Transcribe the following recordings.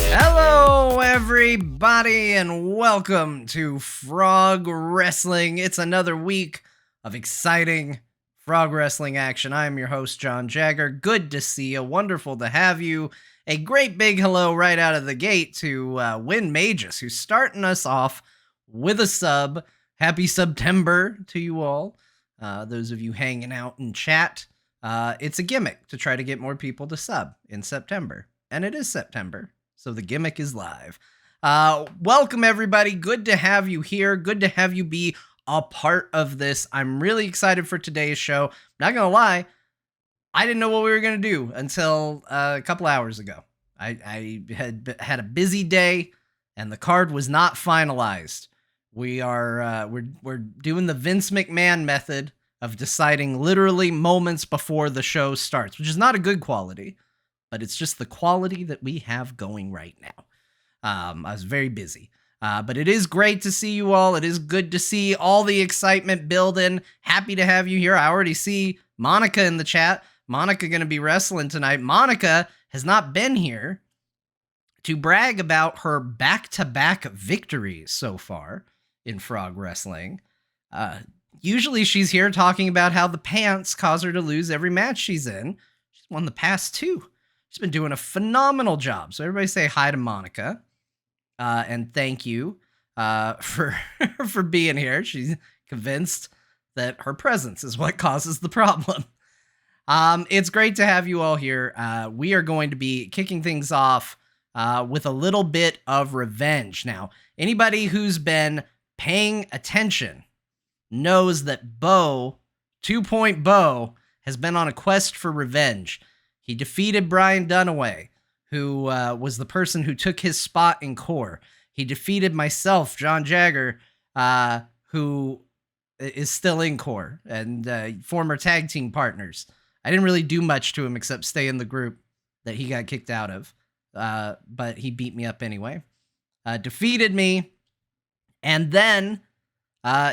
Hello, everybody, and welcome to Frog Wrestling. It's another week of exciting Frog Wrestling action. I am your host, John Jagger. Good to see you. Wonderful to have you. A great big hello right out of the gate to Win Magus, who's starting us off with a sub. Happy September to you all. Those of you hanging out in chat. It's a gimmick to try to get more people to sub in September. And it is September, so the gimmick is live. Welcome, everybody. Good to have you here. Good to have you be a part of this. I'm really excited for today's show. Not gonna lie, I didn't know what we were gonna do until a couple hours ago. I had a busy day, and the card was not finalized. We're doing the Vince McMahon method of deciding literally moments before the show starts, which is not a good quality, but it's just the quality that we have going right now. I was very busy, but it is great to see you all. It is good to see all the excitement building. Happy to have you here. I already see Monica in the chat. Monica going to be wrestling tonight. Monica has not been here to brag about her back-to-back victories so far in Frog Wrestling. Usually she's here talking about how the pants cause her to lose every match she's in. She's won the past two. She's been doing a phenomenal job. So everybody say hi to Monica. And thank you for being here. She's convinced that her presence is what causes the problem. It's great to have you all here. We are going to be kicking things off with a little bit of revenge. Now, anybody who's been paying attention knows that Beau, 2-Point Beau, has been on a quest for revenge. He defeated Brian Dunaway, who was the person who took his spot in Core. He defeated myself, John Jagger, who is still in Core, and former tag team partners. I didn't really do much to him except stay in the group that he got kicked out of, but he beat me up anyway. Defeated me, and then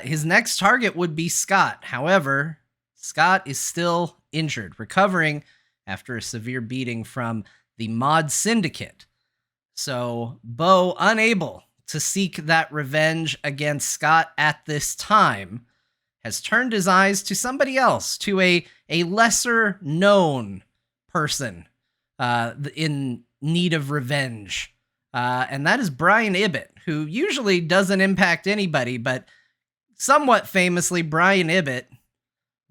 his next target would be Scott. However, Scott is still injured, recovering after a severe beating from the Mod Syndicate. So Beau, unable to seek that revenge against Scott at this time, has turned his eyes to somebody else, to a lesser known person in need of revenge. And that is Brian Ibbott, who usually doesn't impact anybody, but somewhat famously, Brian Ibbott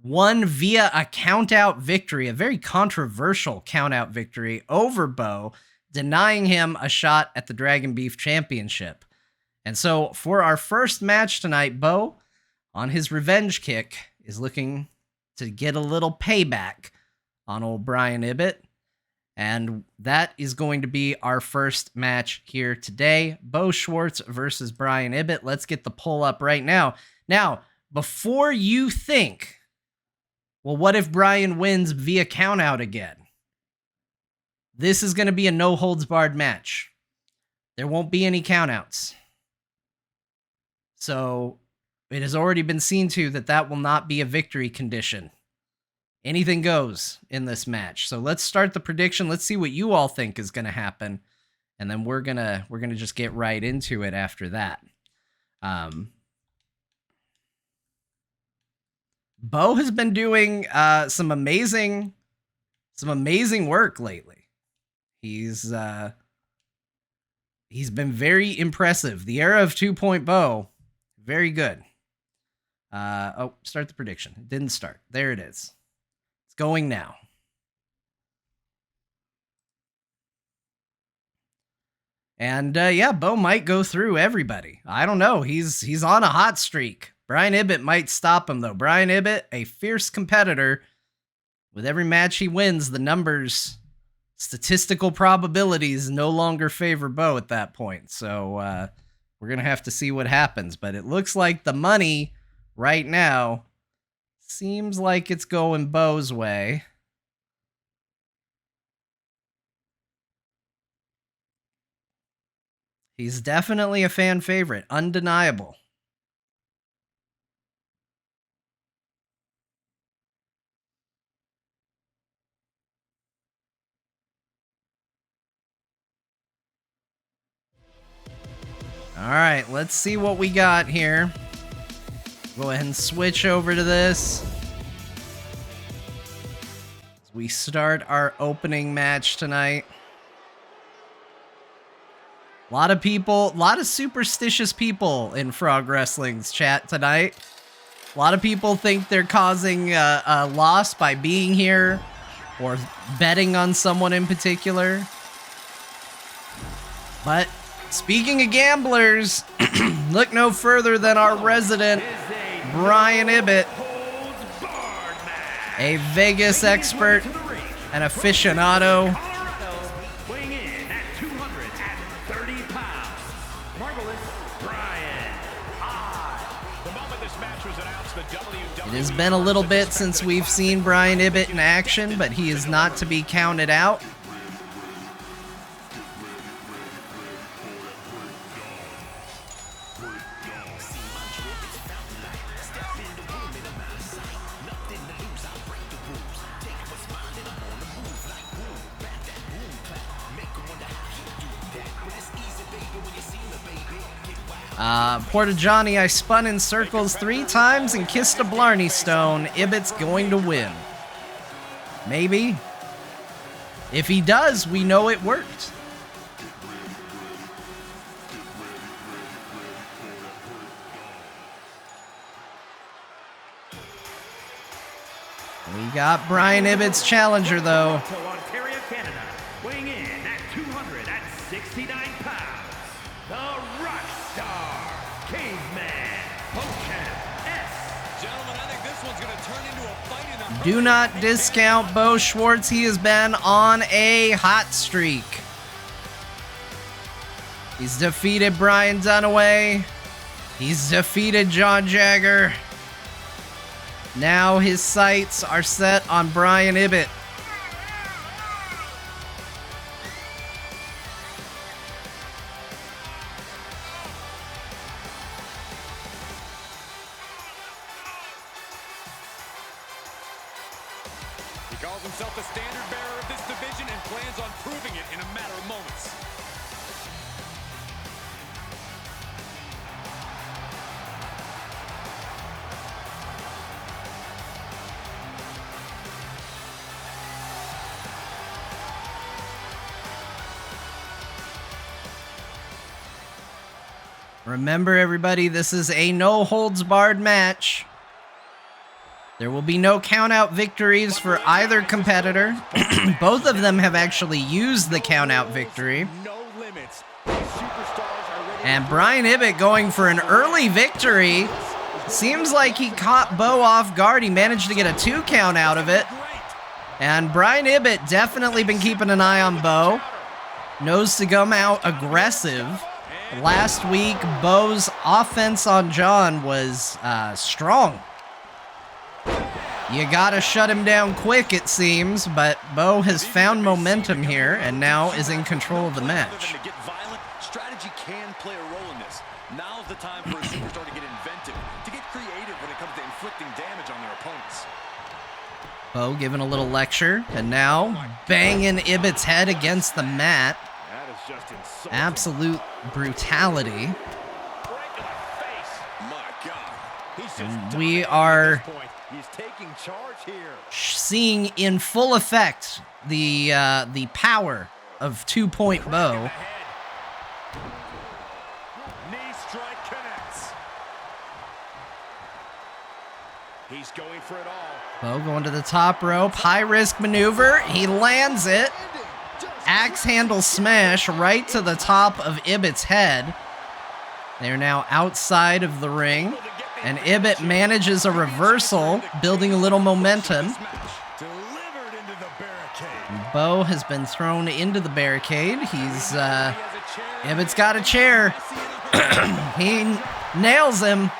won via a count-out victory, a very controversial count-out victory over Beau, denying him a shot at the Dragon Beef Championship. And so for our first match tonight, Beau, on his revenge kick, is looking to get a little payback on old Brian Ibbott. And that is going to be our first match here today. Beau Schwartz versus Brian Ibbott. Let's get the poll up right now. Now, before you think, well, what if Brian wins via countout again? This is going to be a no-holds-barred match. There won't be any countouts. So it has already been seen to that will not be a victory condition. Anything goes in this match. So let's start the prediction. Let's see what you all think is going to happen, and then we're gonna just get right into it after that. Beau has been doing some amazing work lately. He's been very impressive. The era of 2-Point Beau, very good. Start the prediction. It didn't start. There it is. It's going now. And Beau might go through everybody. I don't know. He's on a hot streak. Brian Ibbott might stop him, though. Brian Ibbott, a fierce competitor. With every match he wins, the numbers, statistical probabilities no longer favor Beau at that point. So we're going to have to see what happens. But it looks like the money right now seems like it's going Beau's way. He's definitely a fan favorite, undeniable. All right, let's see what we got here. Go ahead and switch over to this. As we start our opening match tonight. A lot of superstitious people in Frog Wrestling's chat tonight. A lot of people think they're causing a loss by being here or betting on someone in particular. But speaking of gamblers, look no further than our resident Brian Ibbott, a Vegas expert and aficionado. It has been a little bit since we've seen Brian Ibbott in action, but he is not to be counted out. Porta Johnny, I spun in circles 3 times and kissed a Blarney Stone. Ibbott's going to win. Maybe. If he does, we know it worked. We got Brian Ibbott's challenger, though. Ontario, Canada, weighing in at 269 pounds, the rock star, Caveman, Potion S. Gentlemen, I think this one's going to turn into a fight in the... Do not discount Beau Schwartz. He has been on a hot streak. He's defeated Brian Dunaway. He's defeated John Jagger. Now his sights are set on Brian Ibbott. He calls himself the standard bearer of this division and plans on proving it in a matter of moments. Remember, everybody, this is a no-holds-barred match. There will be no count-out victories for either competitor. Both of them have actually used the count-out victory. And Brian Ibbott going for an early victory. Seems like he caught Beau off guard. He managed to get a 2 count out of it. And Brian Ibbott definitely been keeping an eye on Beau. Knows to come out aggressive. Last week, Beau's offense on John was strong. You gotta shut him down quick, it seems, but Beau has found momentum here and now is in control of the match. Strategy can play a role in this. Now's the time for a superstar to get inventive, to get creative when it comes to inflicting damage on their opponents. Beau giving a little lecture, and now banging Ibbott's head against the mat. Absolute brutality. And we are seeing in full effect the power of 2-point Beau. Knee strike connects. He's going for it all. Beau going to the top rope, high risk maneuver. He lands it. Axe handle smash right to the top of Ibbott's head. They're now outside of the ring, and Ibbott manages a reversal, building a little momentum. Beau has been thrown into the barricade. Ibbott's got a chair. He nails him.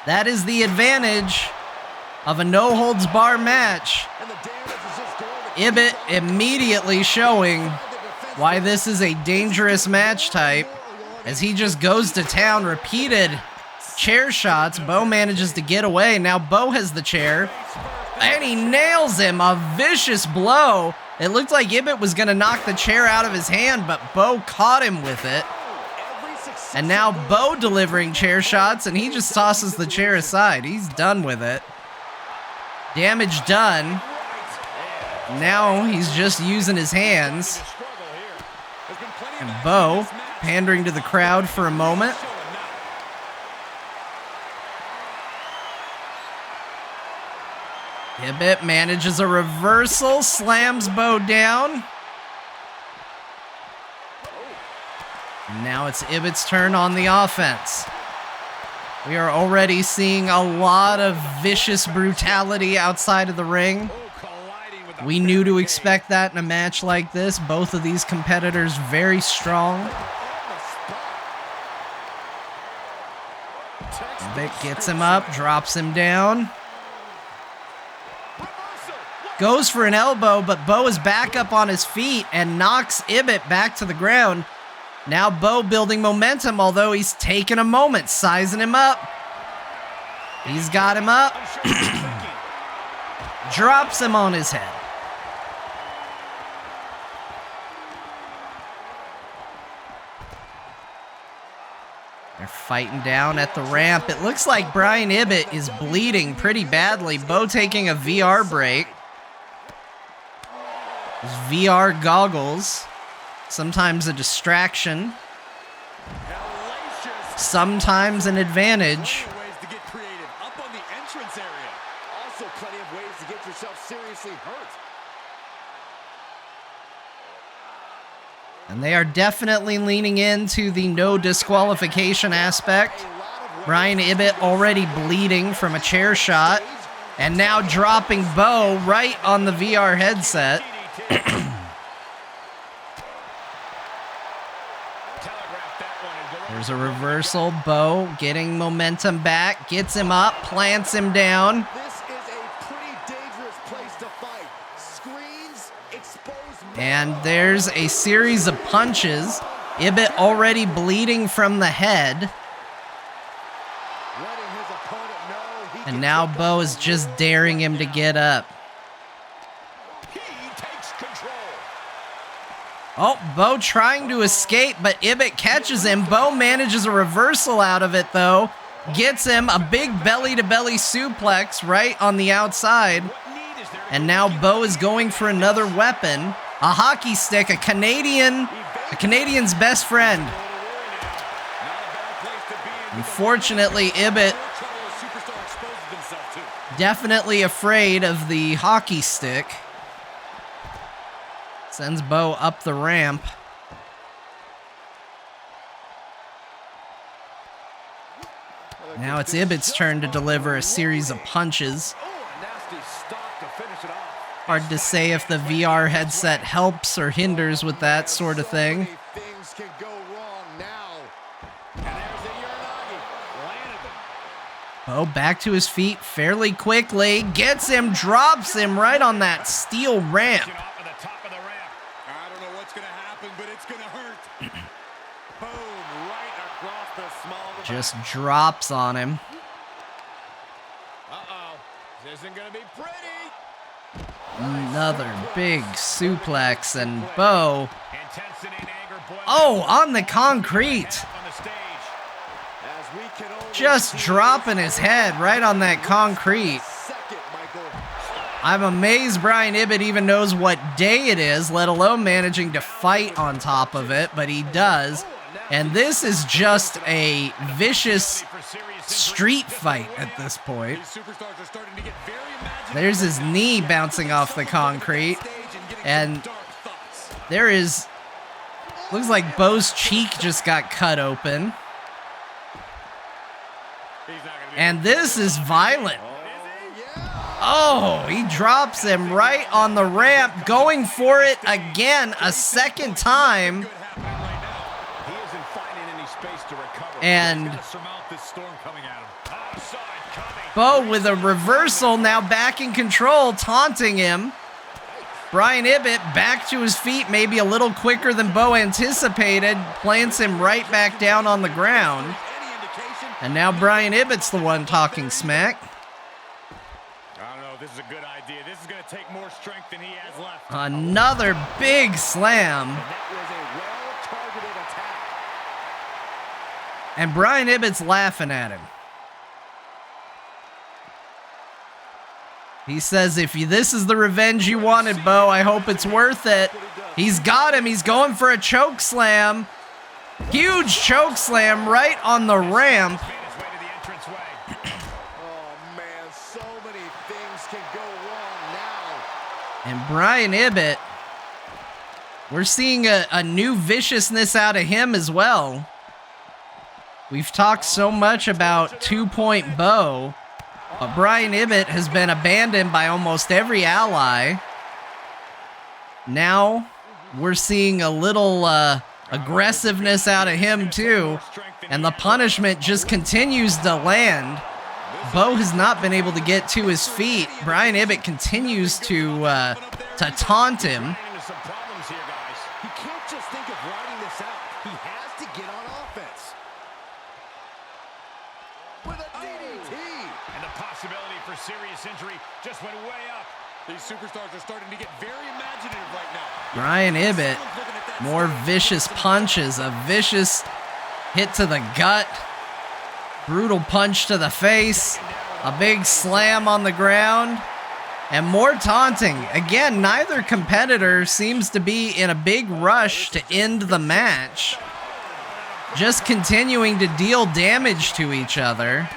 That is the advantage of a no-holds-bar match. Ibbott immediately showing why this is a dangerous match type, as he just goes to town, repeated chair shots. Beau manages to get away. Now Beau has the chair, and he nails him. A vicious blow. It looked like Ibbott was going to knock the chair out of his hand, but Beau caught him with it. And now Beau delivering chair shots, and he just tosses the chair aside. He's done with it. Damage done. Now he's just using his hands. And Beau pandering to the crowd for a moment. Ibbott manages a reversal, slams Beau down. Now it's Ibbott's turn on the offense. We are already seeing a lot of vicious brutality outside of the ring. We knew to expect that in a match like this. Both of these competitors very strong. Ibbott gets him up, drops him down. Goes for an elbow, but Beau is back up on his feet and knocks Ibbott back to the ground. Now Beau building momentum, although he's taking a moment, sizing him up. He's got him up. Drops him on his head. They're fighting down at the ramp. It looks like Brian Ibbott is bleeding pretty badly. Beau taking a VR break. His VR goggles. Sometimes a distraction. Sometimes an advantage. Ways to get creative. Up on the entrance area. Also plenty of ways to get yourself seriously hurt. And they are definitely leaning into the no disqualification aspect. Brian Ibbott already bleeding from a chair shot. And now dropping Beau right on the VR headset. There's a reversal. Beau getting momentum back. Gets him up. Plants him down. This is a pretty dangerous place to fight. Screens, exposed. And there's a series of punches. Ibbott already bleeding from the head. And now Beau is just daring him to get up. Oh, Beau trying to escape, but Ibbott catches him. Beau manages a reversal out of it, though. Gets him a big belly-to-belly suplex right on the outside. And now Beau is going for another weapon. A hockey stick, a Canadian's best friend. Unfortunately, Ibbott definitely afraid of the hockey stick. Sends Beau up the ramp. Now it's Ibbott's turn to deliver a series of punches. Hard to say if the VR headset helps or hinders with that sort of thing. Beau back to his feet fairly quickly. Gets him, drops him right on that steel ramp. Just drops on him. This isn't gonna be pretty. Another big suplex, and Beau. Oh, on the concrete. Just dropping his head right on that concrete. I'm amazed Brian Ibbott even knows what day it is, let alone managing to fight on top of it, but he does. And this is just a vicious street fight at this point. There's his knee bouncing off the concrete. And there is... looks like Beau's cheek just got cut open. And this is violent. Oh, he drops him right on the ramp, going for it again a second time. And Beau with a reversal, now back in control, taunting him. Brian Ibbott back to his feet, maybe a little quicker than Beau anticipated, plants him right back down on the ground. And now Brian Ibbott's the one talking smack. I don't know if this is a good idea. This is going to take more strength than he has left. Another big slam. And Brian Ibbott's laughing at him. He says, if this is the revenge you wanted, Beau, I hope it's worth it. He's got him. He's going for a choke slam. Huge choke slam right on the ramp. And Brian Ibbott, we're seeing a new viciousness out of him as well. We've talked so much about 2-point Beau, but Brian Ibbott has been abandoned by almost every ally. Now we're seeing a little aggressiveness out of him too, and the punishment just continues to land. Beau has not been able to get to his feet. Brian Ibbott continues to taunt him. He can't just think of riding this out. He has to get on offense. With a DDT. And the possibility for serious injury just went way up. These superstars are starting to get very imaginative right now. Brian Ibbott, more vicious punches, a vicious hit to the gut, brutal punch to the face, a big slam on the ground, and more taunting. Again, neither competitor seems to be in a big rush to end the match, just continuing to deal damage to each other.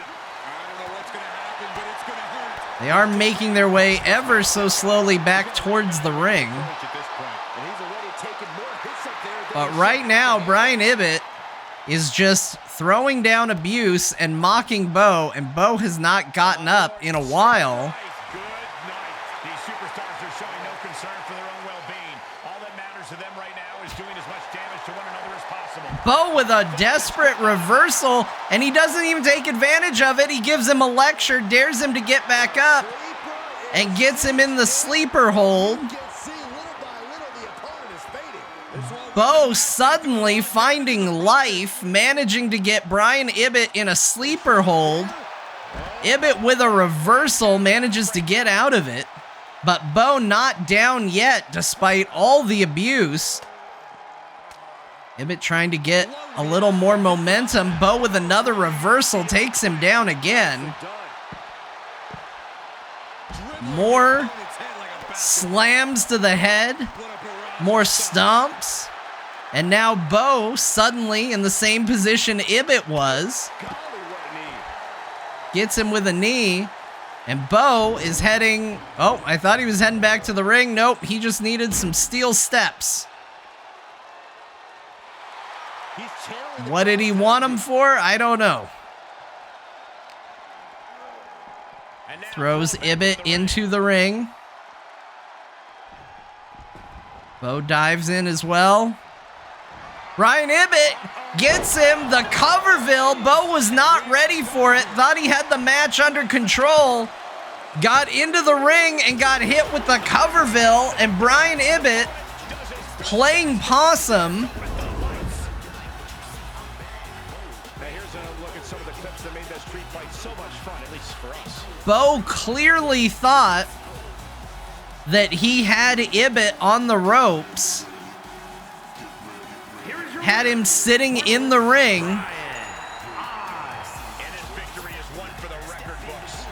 They are making their way ever so slowly back towards the ring. But right now, Brian Ibbott is just throwing down abuse and mocking Beau, and Beau has not gotten up in a while. These superstars are showing no concern for their own well-being. All that matters to them right now is doing as much damage to one another as possible. Beau with a desperate reversal, and he doesn't even take advantage of it. He gives him a lecture, dares him to get back up, and gets him in the sleeper hold. Beau suddenly finding life, managing to get Brian Ibbott in a sleeper hold. Ibbott with a reversal manages to get out of it, but Beau not down yet despite all the abuse. Ibbott trying to get a little more momentum. Beau with another reversal takes him down again. More slams to the head, more stomps. And now Beau suddenly in the same position Ibbott was. Gets him with a knee. And Beau is heading... Oh, I thought he was heading back to the ring. Nope, he just needed some steel steps. What did he want him for? I don't know. Throws Ibbott into the ring. Beau dives in as well. Brian Ibbott gets him the Coverville. Beau was not ready for it. Thought he had the match under control. Got into the ring and got hit with the Coverville. And Brian Ibbott playing possum. Beau clearly thought that he had Ibbott on the ropes. Had him sitting in the ring. And his victory is one for the record books.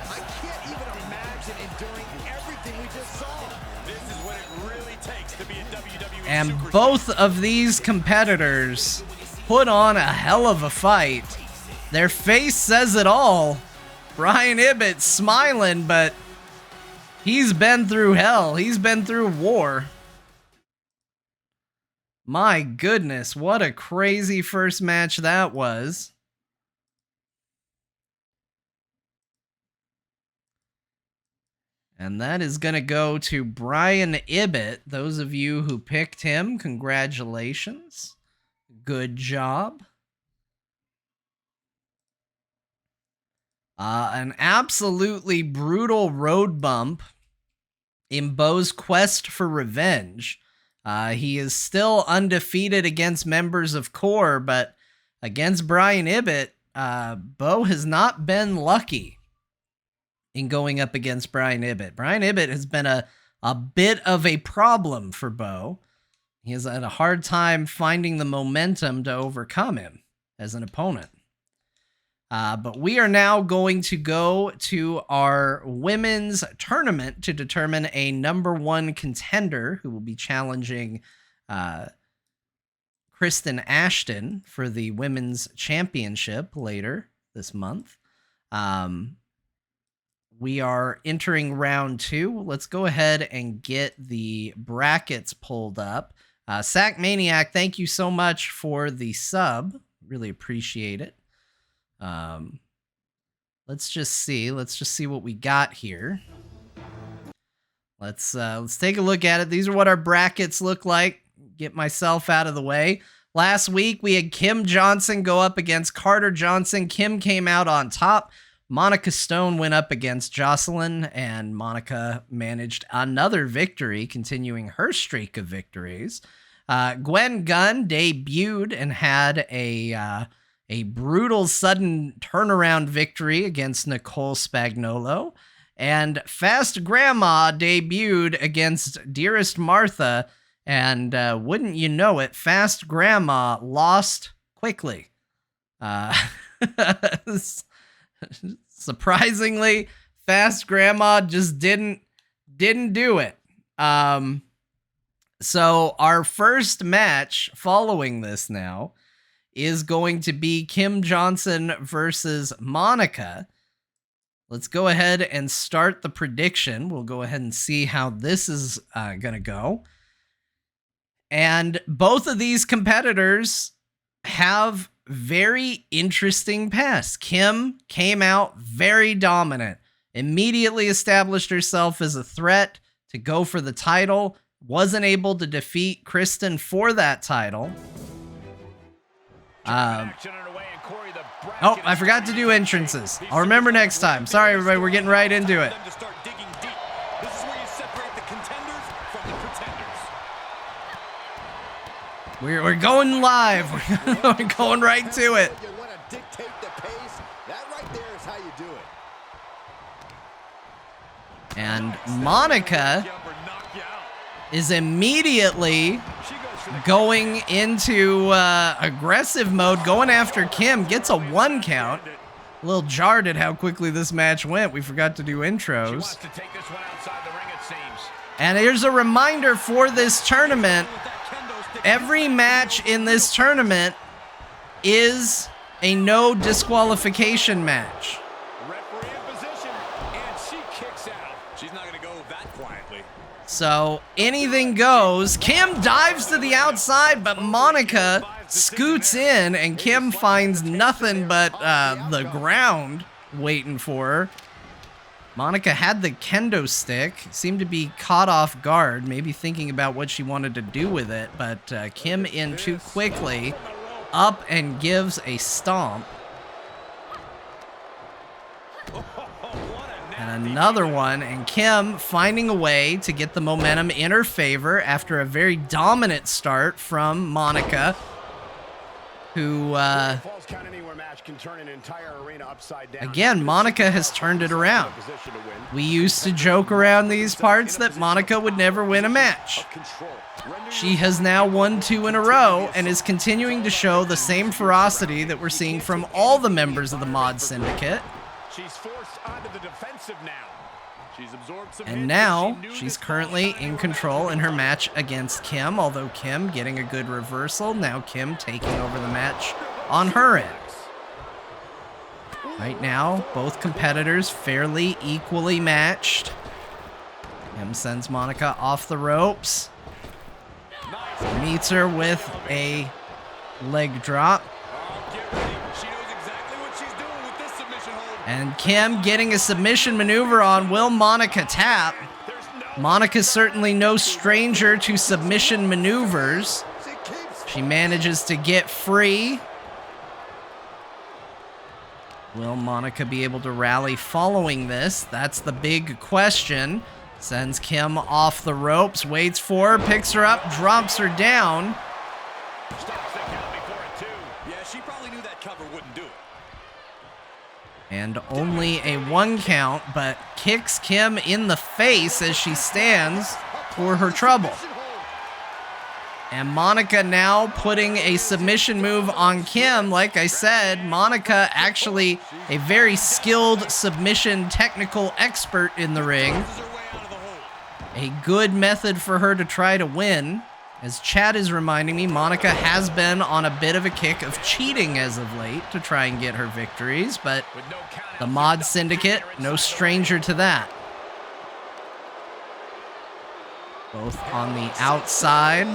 I can't even imagine enduring everything we just saw. This is what it really takes to be a WWE And superstar. both of these competitors put on a hell of a fight. Their face says it all. Brian Ibbott smiling, but he's been through hell. He's been through war. My goodness, what a crazy first match that was. And that is going to go to Brian Ibbott. Those of you who picked him, congratulations. Good job. An absolutely brutal road bump in Beau's quest for revenge. He is still undefeated against members of Core, but against Brian Ibbott, Beau has not been lucky in going up against Brian Ibbott. Brian Ibbott has been a bit of a problem for Beau. He has had a hard time finding the momentum to overcome him, as an opponent. But we are now going to go to our women's tournament to determine a number 1 contender who will be challenging Kristen Ashton for the women's championship later this month. We are entering round 2. Let's go ahead and get the brackets pulled up. Sack Maniac, thank you so much for the sub. Really appreciate it. Let's just see what we got here. Let's take a look at it. These are what our brackets look like. Get myself out of the way. Last week we had Kim Johnson go up against Carter Johnson. Kim came out on top. Monica Stone went up against Jocelyn, and Monica managed another victory, continuing her streak of victories. Gwen Gunn debuted and had a brutal sudden turnaround victory against Nicole Spagnolo. And Fast Grandma debuted against Dearest Martha. And wouldn't you know it, Fast Grandma lost quickly. Surprisingly, Fast Grandma just didn't do it. So our first match following this now is going to be Kim Johnson versus Monica. Let's go ahead and start the prediction. We'll go ahead and see how this is going to go. And both of these competitors have very interesting pasts. Kim came out very dominant, immediately established herself as a threat to go for the title, wasn't able to defeat Kristen for that title. Oh, I forgot to do entrances. I'll remember next time. Sorry, everybody. We're getting right into it. We're going live. We're going right to it. And Monica is immediately going into aggressive mode, going after Kim, gets a 1 count. A little jarred at how quickly this match went. We forgot to do intros. And here's a reminder for this tournament. Every match in this tournament is a no disqualification match. So anything goes. Kim dives to the outside, but Monica scoots in, and Kim finds nothing but the ground waiting for her. Monica had the kendo stick, seemed to be caught off guard, maybe thinking about what she wanted to do with it, but Kim in too quickly, up and gives a stomp. And another one, and Kim finding a way to get the momentum in her favor after a very dominant start from Monica, who, again, Monica has turned it around. We used to joke around these parts that Monica would never win a match. She has now won 2 in a row and is continuing to show the same ferocity that we're seeing from all the members of the Mod Syndicate. She's forced onto the defensive now. She's absorbed some and now she's currently in control in her match against Kim, although Kim getting a good reversal. Now Kim taking over the match on her end. Right now, both competitors fairly equally matched. Kim sends Monica off the ropes. Meets her with a leg drop. And Kim getting a submission maneuver on. Will Monica tap? Monica's certainly no stranger to submission maneuvers. She manages to get free. Will Monica be able to rally following this? That's the big question. Sends Kim off the ropes, waits for her, picks her up, drops her down. Yeah, she probably knew that cover wouldn't do it. And only a 1 count, but kicks Kim in the face as she stands for her trouble. And Monica now putting a submission move on Kim. Like I said, Monica actually a very skilled submission technical expert in the ring. A good method for her to try to win. As Chad is reminding me, Monica has been on a bit of a kick of cheating as of late to try and get her victories, but the Mod Syndicate, no stranger to that. Both on the outside.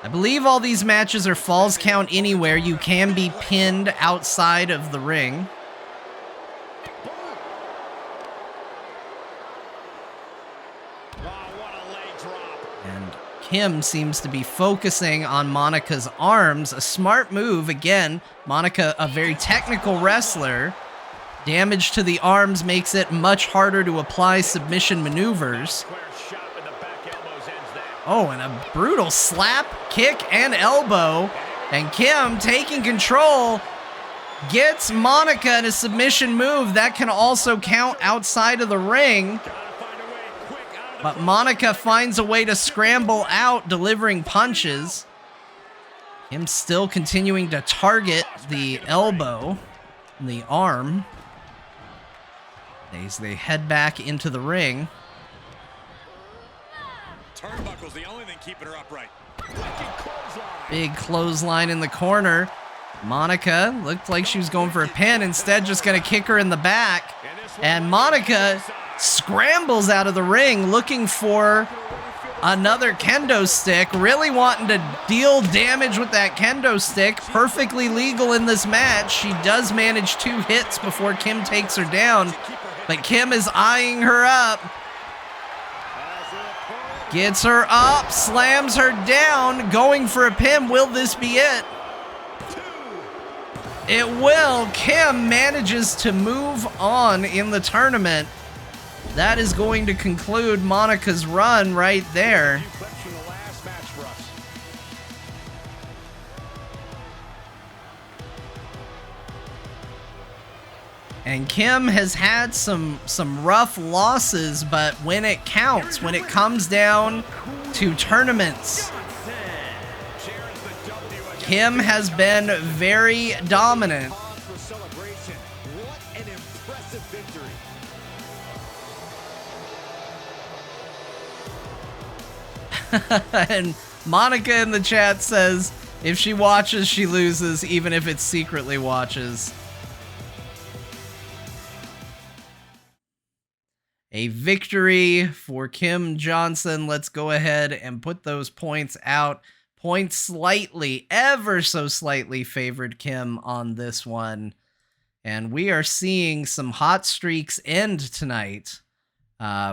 I believe all these matches are falls count anywhere. You can be pinned outside of the ring. And Kim seems to be focusing on Monica's arms. A smart move. Again, Monica, a very technical wrestler. Damage to the arms makes it much harder to apply submission maneuvers. Oh, and a brutal slap, kick, and elbow. And Kim taking control gets Monica in a submission move. That can also count outside of the ring. But Monica finds a way to scramble out, delivering punches. Kim still continuing to target the elbow and the arm. As they head back into the ring. Turnbuckle's the only thing keeping her upright. Big clothesline in the corner. Monica looked like she was going for a pin, instead just going to kick her in the back. And Monica scrambles out of the ring looking for another kendo stick, really wanting to deal damage with that kendo stick. Perfectly legal in this match. She does manage 2 hits before Kim takes her down, but Kim is eyeing her up. Gets her up, slams her down, going for a pin. Will this be it? It will. Kim manages to move on in the tournament. That is going to conclude Monica's run right there. And Kim has had some rough losses, but when it counts, when it comes down to tournaments, Kim has been very dominant. And Monica in the chat says, if she watches, she loses, even if it secretly watches. A victory for Kim Johnson. Let's go ahead and put those points out. Points slightly, ever so slightly favored Kim on this one. And we are seeing some hot streaks end tonight.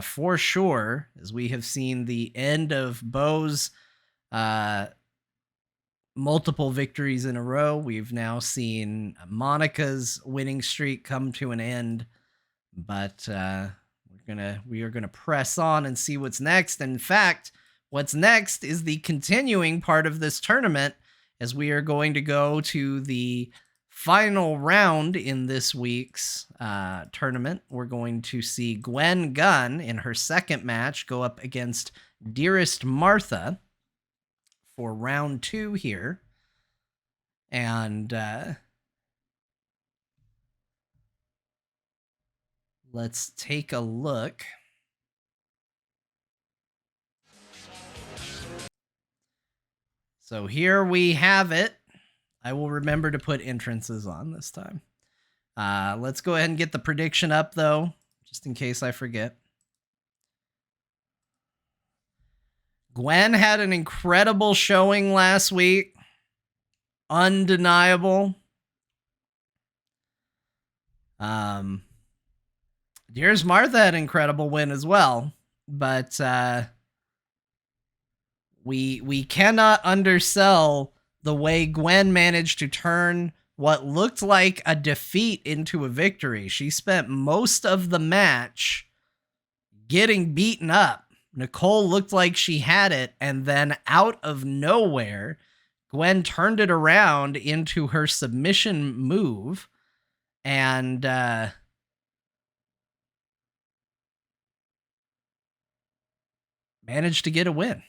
For sure, as we have seen the end of Beau's multiple victories in a row. We've now seen Monica's winning streak come to an end, but we are gonna press on and see what's next. In fact, what's next is the continuing part of this tournament, as we are going to go to the final round in this week's tournament. We're going to see Gwen Gunn in her second match go up against Dearest Martha for round 2 here. And let's take a look. So here we have it. I will remember to put entrances on this time. Let's go ahead and get the prediction up, though, just in case I forget. Gwen had an incredible showing last week. Undeniable. Dearest Martha had an incredible win as well, but we cannot undersell the way Gwen managed to turn what looked like a defeat into a victory. She spent most of the match getting beaten up. Nicole looked like she had it, and then out of nowhere, Gwen turned it around into her submission move, and managed to get a win.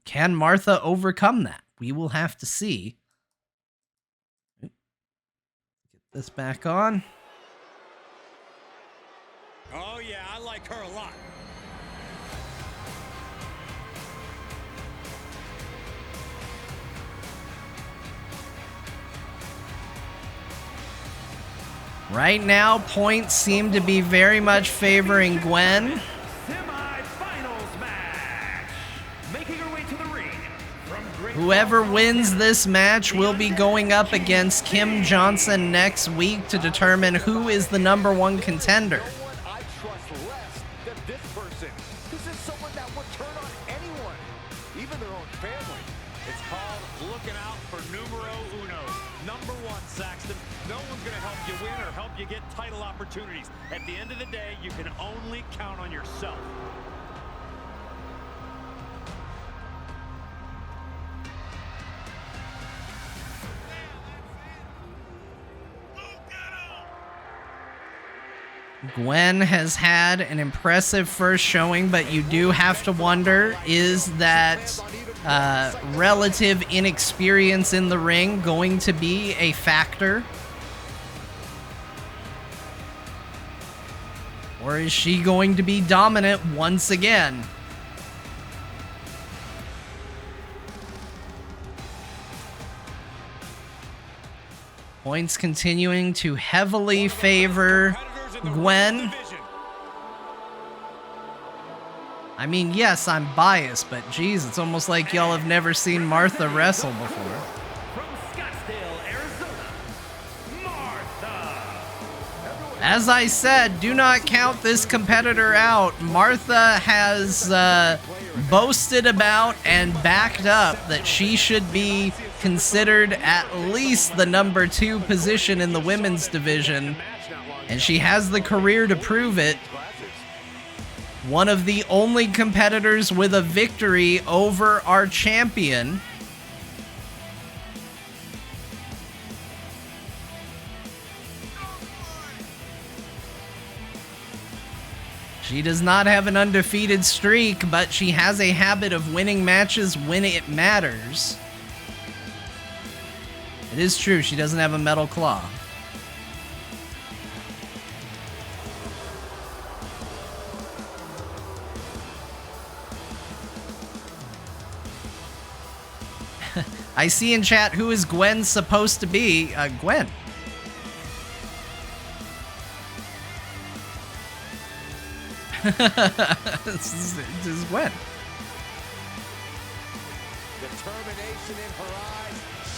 Can Martha overcome that? We will have to see. Get this back on. Oh, yeah, I like her a lot. Right now, points seem to be very much favoring Gwen. Semi-finals match. Making her way to the ring. Whoever wins this match will be going up against Kim Johnson next week to determine who is the #1 contender. No one I trust less than this person. This is someone that would turn on anyone, even their own family. It's called looking out for numero uno. #1, Saxton. No one's going to help you win or help you get title opportunities. At the end of the day, you can only count on yourself. Gwen has had an impressive first showing, but you do have to wonder, is that relative inexperience in the ring going to be a factor? Or is she going to be dominant once again? Points continuing to heavily favor Gwen. I mean, yes, I'm biased, but geez, it's almost like y'all have never seen Martha wrestle before. From Scottsdale, Arizona, Martha. As I said, do not count this competitor out. Martha has boasted about and backed up that she should be considered at least the #2 position in the women's division, and she has the career to prove it. One of the only competitors with a victory over our champion. She does not have an undefeated streak, but she has a habit of winning matches when it matters. It is true, she doesn't have a metal claw. I see in chat, who is Gwen supposed to be? Gwen. This is Gwen. Determination in her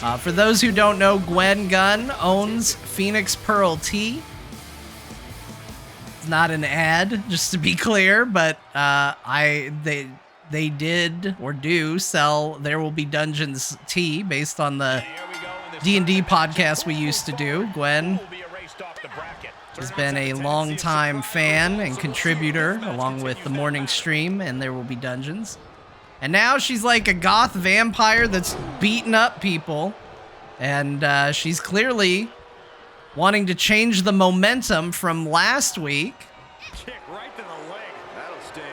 eyes. For those who don't know, Gwen Gunn owns Phoenix Pearl Tea. It's not an ad, just to be clear, but they did or do sell There Will Be Dungeons tea based on the D&D podcast we used to do. Gwen has been a longtime fan and contributor, along with the morning stream and There Will Be Dungeons. And now she's like a goth vampire that's beating up people. And she's clearly wanting to change the momentum from last week. Kick right to the leg. That'll sting.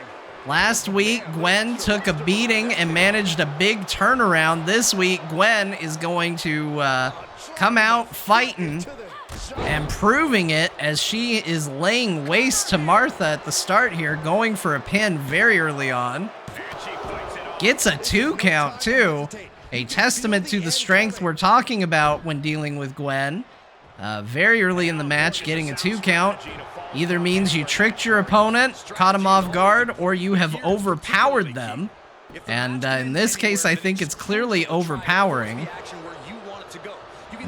Last week, Gwen took a beating and managed a big turnaround. This week, Gwen is going to come out fighting and proving it, as she is laying waste to Martha at the start here, going for a pin very early on. Gets a 2 count, too. A testament to the strength we're talking about when dealing with Gwen. Very early in the match, getting a 2 count either means you tricked your opponent, caught him off guard, or you have overpowered them. And in this case, I think it's clearly overpowering.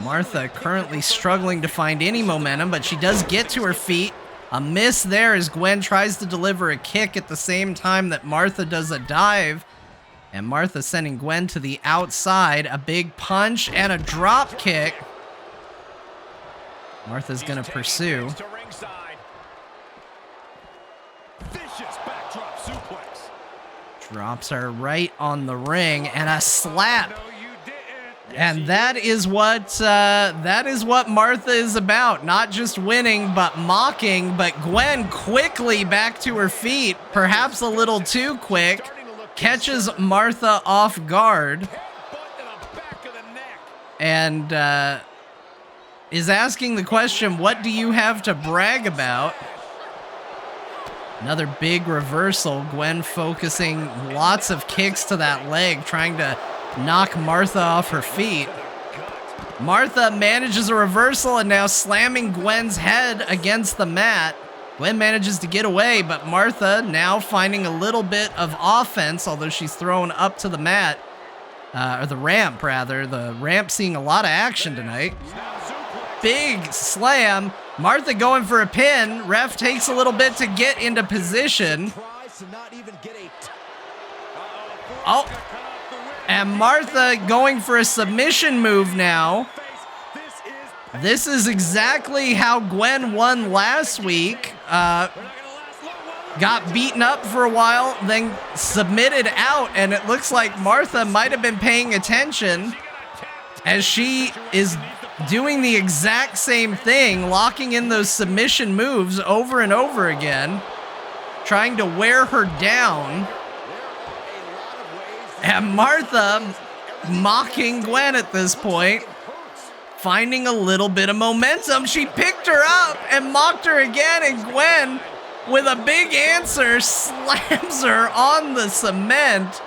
Martha currently struggling to find any momentum, but she does get to her feet. A miss there as Gwen tries to deliver a kick at the same time that Martha does a dive. And Martha sending Gwen to the outside. A big punch and a drop kick. Martha's going to pursue. Drops her right on the ring, and a slap. And that is what Martha is about. Not just winning, but mocking. But Gwen quickly back to her feet, perhaps a little too quick. catches Martha off guard and is asking the question, what do you have to brag about? Another big reversal. Gwen focusing lots of kicks to that leg, trying to knock Martha off her feet. Martha manages a reversal and now slamming Gwen's head against the mat. Gwen manages to get away, but Martha now finding a little bit of offense, although she's thrown up to the mat, or the ramp rather. The ramp seeing a lot of action tonight. Big slam. Martha going for a pin. Ref takes a little bit to get into position. Oh, and Martha going for a submission move now. This is exactly how Gwen won last week. Got beaten up for a while, then submitted out, and it looks like Martha might have been paying attention as she is doing the exact same thing, locking in those submission moves over and over again, trying to wear her down. And Martha mocking Gwen at this point, finding a little bit of momentum. She picked her up and mocked her again, and Gwen, with a big answer, slams her on the cement.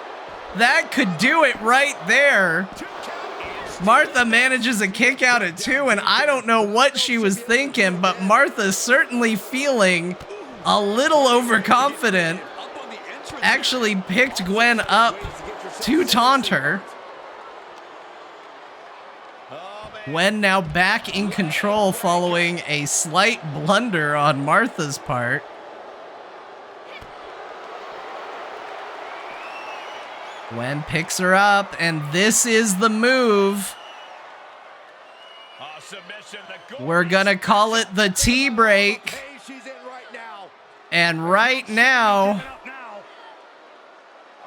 That could do it right there. Martha manages a kick out at 2, and I don't know what she was thinking, but Martha's certainly feeling a little overconfident. Actually picked Gwen up to taunt her. Gwen now back in control following a slight blunder on Martha's part. Gwen picks her up, and this is the move. We're gonna call it the tea break. And right now,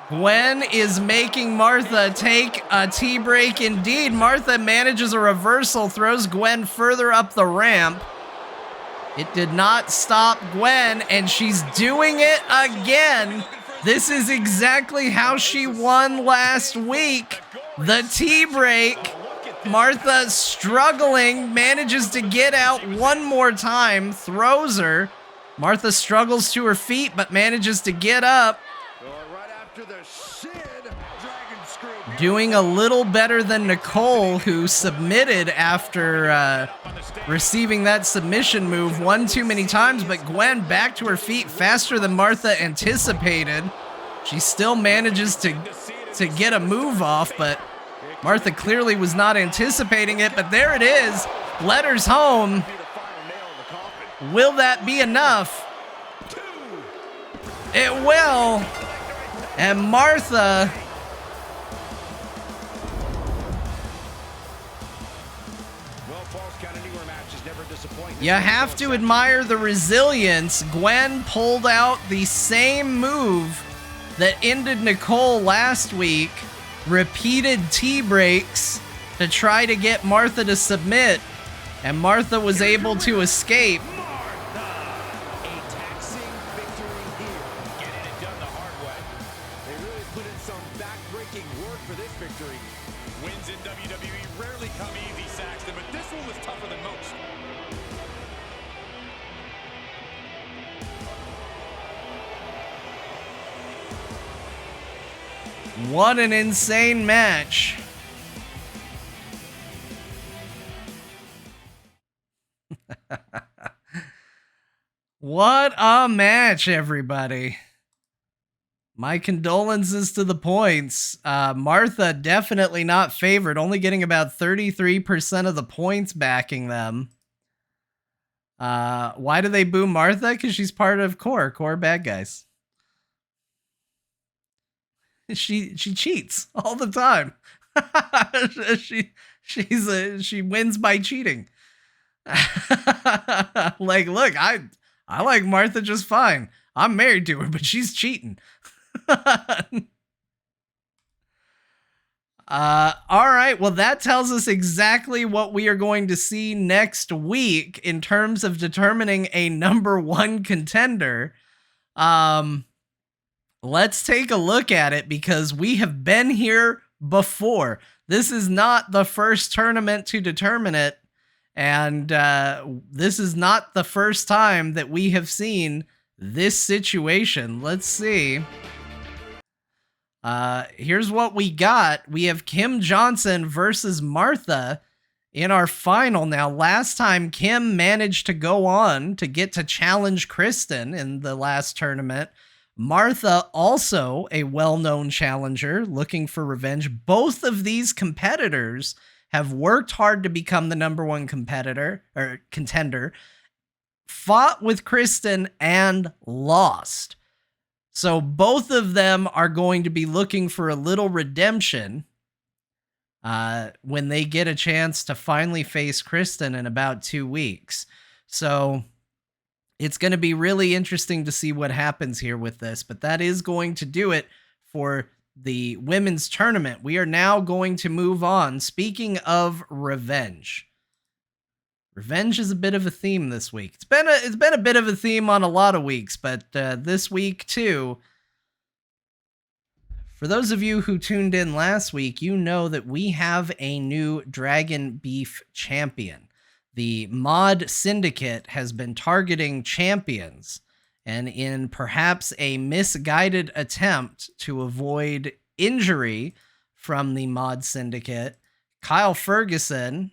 Gwen is making Martha take a tea break indeed. Martha manages a reversal, throws Gwen further up the ramp. It did not stop Gwen, and she's doing it again. This is exactly how she won last week. The tea break. Martha struggling, manages to get out one more time, throws her. Martha struggles to her feet, but manages to get up. Doing a little better than Nicole, who submitted after receiving that submission move one too many times, but Gwen back to her feet faster than Martha anticipated. She still manages to get a move off, but Martha clearly was not anticipating it, but there it is. Letters home. Will that be enough? It will. And Martha you have to admire the resilience. Gwen pulled out the same move that ended Nicole last week. Repeated tea breaks to try to get Martha to submit, and Martha was able to escape. What an insane match. What a match, everybody. My condolences to the points. Martha definitely not favored, only getting about 33% of the points backing them. Why do they boo Martha? Because she's part of Core bad guys. She cheats all the time. She wins by cheating. Like, look, I like Martha just fine. I'm married to her, but she's cheating. All right, well, that tells us exactly what we are going to see next week in terms of determining a number one contender. let's take a look at it because we have been here before. This is not the first tournament to determine it. And this is not the first time that we have seen this situation. Let's see. Here's what we got. We have Kim Johnson versus Martha in our final. Now, last time Kim managed to go on to get to challenge Kristen in the last tournament. Martha, also a well-known challenger looking for revenge. Both of these competitors have worked hard to become the number one competitor or contender, fought with Kristen and lost. So both of them are going to be looking for a little redemption when they get a chance to finally face Kristen in about 2 weeks. So it's going to be really interesting to see what happens here with this, but that is going to do it for the women's tournament. We are now going to move on. Speaking of revenge. Revenge is a bit of a theme this week. It's been a bit of a theme on a lot of weeks, but this week too. For those of you who tuned in last week, you know that we have a new Dragon Beef champion. The Mod Syndicate has been targeting champions, and in perhaps a misguided attempt to avoid injury from the Mod Syndicate, Kyle Ferguson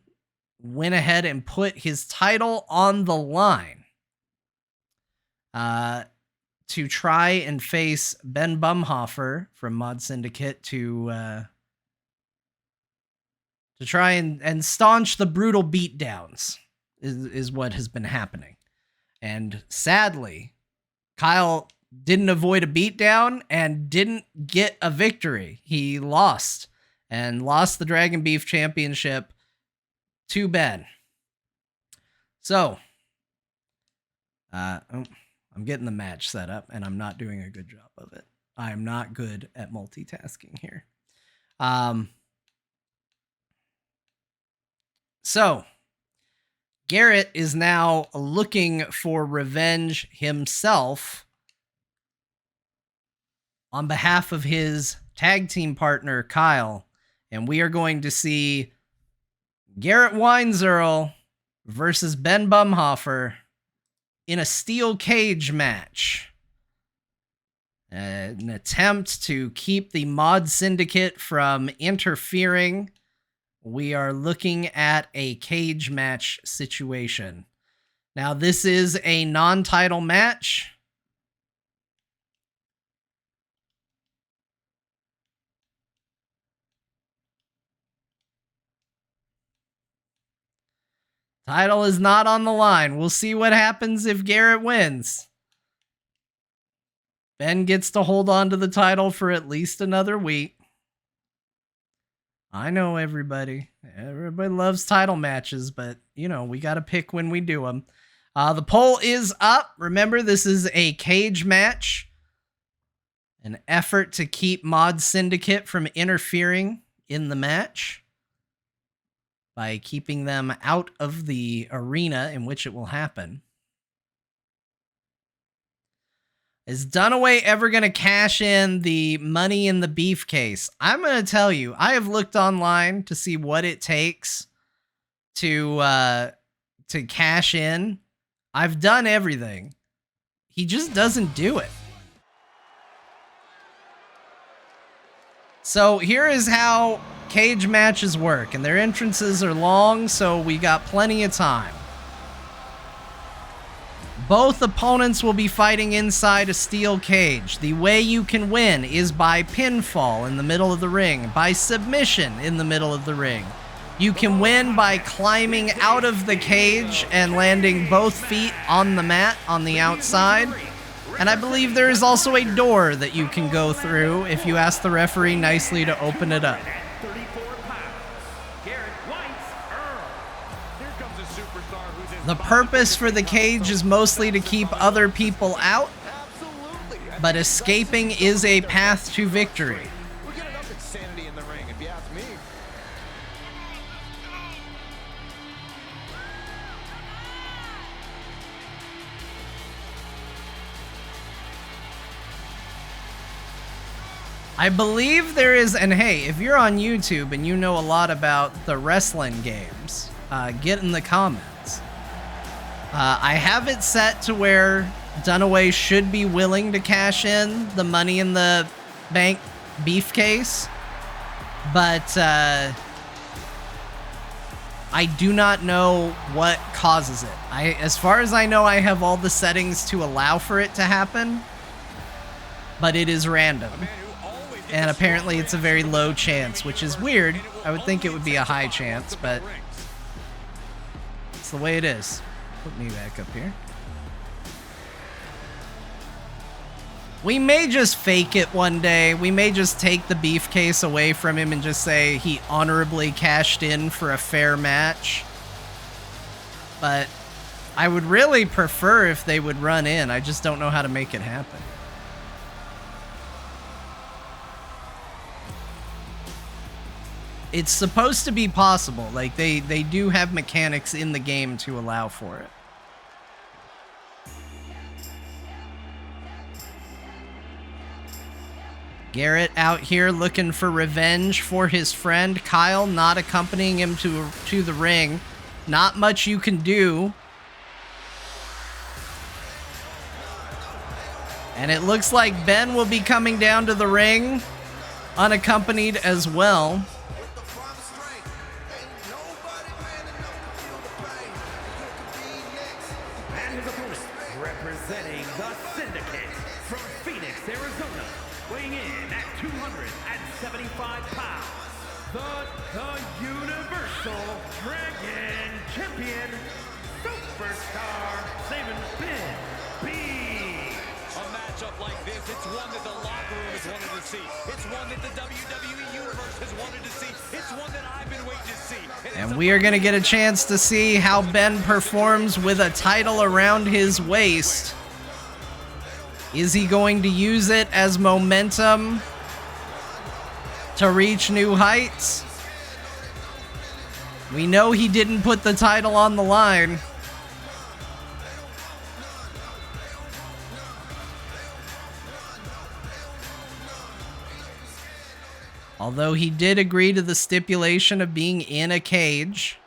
went ahead and put his title on the line to try and face Ben Bumhoffer from Mod Syndicate to try and staunch the brutal beatdowns is what has been happening. And sadly, Kyle didn't avoid a beatdown and didn't get a victory. He lost the Dragon Beef Championship to Ben. So, I'm getting the match set up, and I'm not doing a good job of it. I am not good at multitasking here. So, Garrett is now looking for revenge himself on behalf of his tag team partner, Kyle. And we are going to see Garrett Weinzierl versus Ben Bumhoffer in a steel cage match. An attempt to keep the Mod Syndicate from interfering. We are looking at a cage match situation. Now, this is a non-title match. Title is not on the line. We'll see what happens if Garrett wins. Ben gets to hold on to the title for at least another week. I know everybody. Everybody loves title matches, but, you know, we got to pick when we do them. The poll is up. Remember, this is a cage match. An effort to keep Mod Syndicate from interfering in the match by keeping them out of the arena in which it will happen. Is Dunaway ever going to cash in the money in the beef case? I'm going to tell you, I have looked online to see what it takes to cash in. I've done everything. He just doesn't do it. So here is how cage matches work, and their entrances are long, so we got plenty of time. Both opponents will be fighting inside a steel cage. The way you can win is by pinfall in the middle of the ring, by submission in the middle of the ring. You can win by climbing out of the cage and landing both feet on the mat on the outside. And I believe there is also a door that you can go through if you ask the referee nicely to open it up. The purpose for the cage is mostly to keep other people out, but escaping is a path to victory. We get enough insanity in the ring, if you ask me. I believe there is, and hey, if you're on YouTube and you know a lot about the wrestling games, get in the comments. I have it set to where Dunaway should be willing to cash in the Money in the Bank beef case, but I do not know what causes it. As far as I know, I have all the settings to allow for it to happen, but it is random. And apparently it's a very low chance, which is weird. I would think it would be a high chance, but it's the way it is. Put me back up here. We may just fake it one day. We may just take the beef case away from him and just say he honorably cashed in for a fair match. But I would really prefer if they would run in. I just don't know how to make it happen. It's supposed to be possible. Like, they do have mechanics in the game to allow for it. Garrett out here looking for revenge for his friend. Kyle not accompanying him to the ring. Not much you can do. And it looks like Ben will be coming down to the ring unaccompanied as well. Representing the Syndicate from Phoenix, Arizona, weighing in at 275 pounds, the Universal Dragon Champion, Superstar Saving Ben B. A matchup like this, it's one that the locker room has wanted to see. It's one that the WWE Universe has wanted to see. It's one that I've been waiting to see. And we are going to get a chance to see how Ben performs with a title around his waist. Is he going to use it as momentum to reach new heights? We know he didn't put the title on the line. Although he did agree to the stipulation of being in a cage.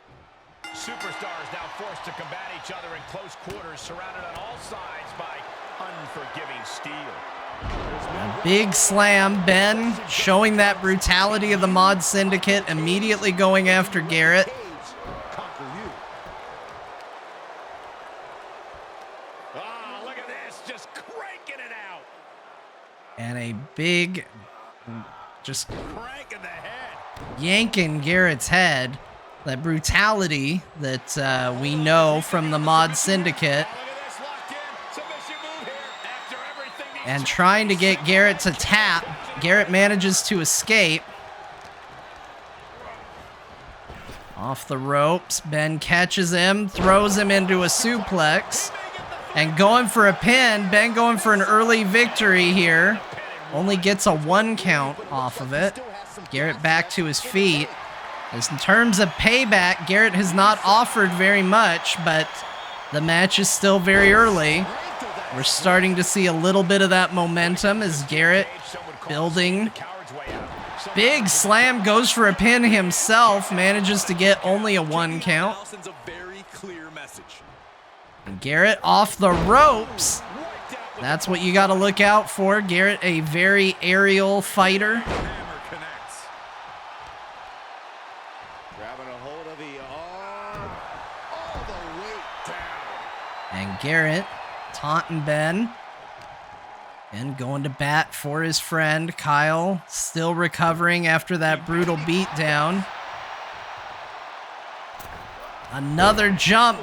Superstars now forced to combat each other in close quarters, surrounded on all sides by unforgiving steel. A big slam. Ben showing that brutality of the Mod Syndicate, immediately going after Garrett. Ah, look at this, just cranking it out. And a big, just Cranking the head. yanking Garrett's head. That brutality that we know from the Mod Syndicate. Look at this, locked in. Submission move here. After everything he's And trying to get Garrett to tap. Garrett manages to escape. Off the ropes. Ben catches him, throws him into a suplex. And going for a pin. Ben going for an early victory here. Only gets a 1 count off of it. Garrett back to his feet. As in terms of payback, Garrett has not offered very much, but the match is still very early. We're starting to see a little bit of that momentum as Garrett building. Big slam, goes for a pin himself, manages to get only a 1 count. And Garrett off the ropes. That's what you got to look out for. Garrett, a very aerial fighter. Hammer connects. Grabbing a hold of the arm. All the weight down. And Garrett taunting Ben. And going to bat for his friend. Kyle still recovering after that brutal beatdown. Another jump.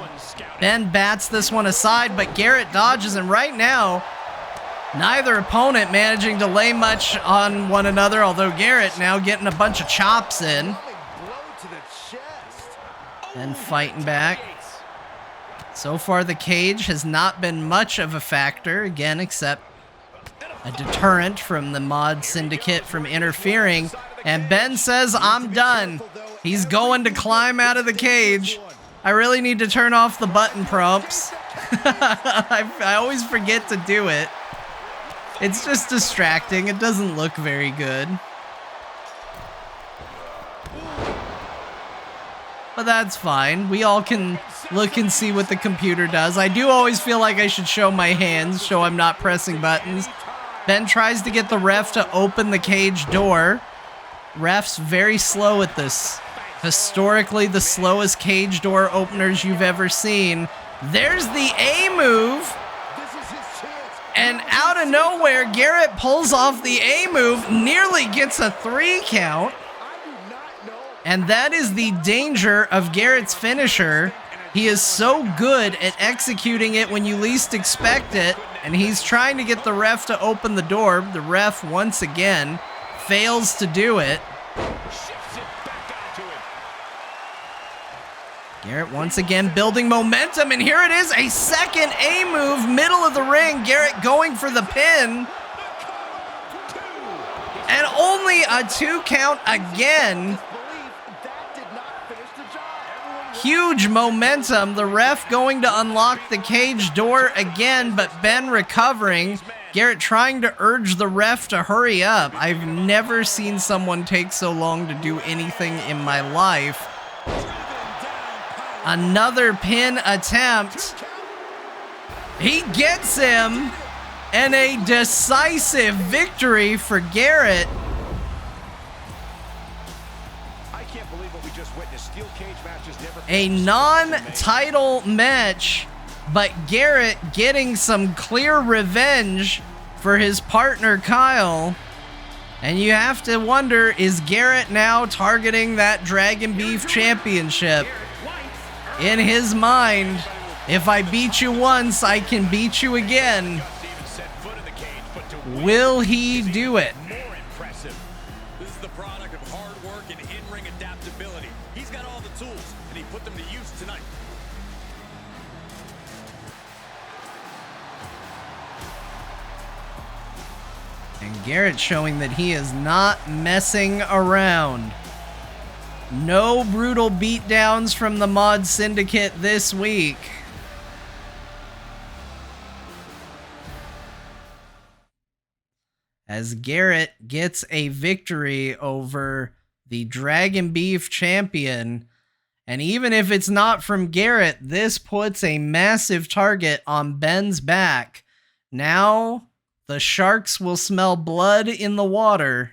Ben bats this one aside, but Garrett dodges, and right now, neither opponent managing to lay much on one another, although Garrett now getting a bunch of chops in. Blow to the chest. And fighting back. So far, the cage has not been much of a factor, again, except a deterrent from the Mod Syndicate from interfering. And Ben says, I'm done. He's going to climb out of the cage. I really need to turn off the button prompts. I always forget to do it. It's just distracting. It doesn't look very good. But that's fine. We all can look and see what the computer does. I do always feel like I should show my hands, so I'm not pressing buttons. Ben tries to get the ref to open the cage door. Ref's very slow at this. Historically, the slowest cage door openers you've ever seen. There's the A move. And out of nowhere, Garrett pulls off the A move, nearly gets a 3 count. And that is the danger of Garrett's finisher. He is so good at executing it when you least expect it. And he's trying to get the ref to open the door. The ref, once again, fails to do it. Garrett once again building momentum, and here it is, a second A move, middle of the ring. Garrett going for the pin. And only a 2 count again. Huge momentum. The ref going to unlock the cage door again, but Ben recovering. Garrett trying to urge the ref to hurry up. I've never seen someone take so long to do anything in my life. Another pin attempt. He gets him, and a decisive victory for Garrett. I can't believe what we just witnessed. Steel cage matches never. A non-title match, but Garrett getting some clear revenge for his partner Kyle. And you have to wonder, is Garrett now targeting that Dragon Beef Championship? In his mind, if I beat you once, I can beat you again. Will he do it? More impressive. This is the product of hard work and in-ring adaptability. He's got all the tools, and he put them to use tonight. And Garrett showing that he is not messing around. No brutal beatdowns from the Mod Syndicate this week. As Garrett gets a victory over the Dragon Beef champion. And even if it's not from Garrett, this puts a massive target on Ben's back. Now the sharks will smell blood in the water.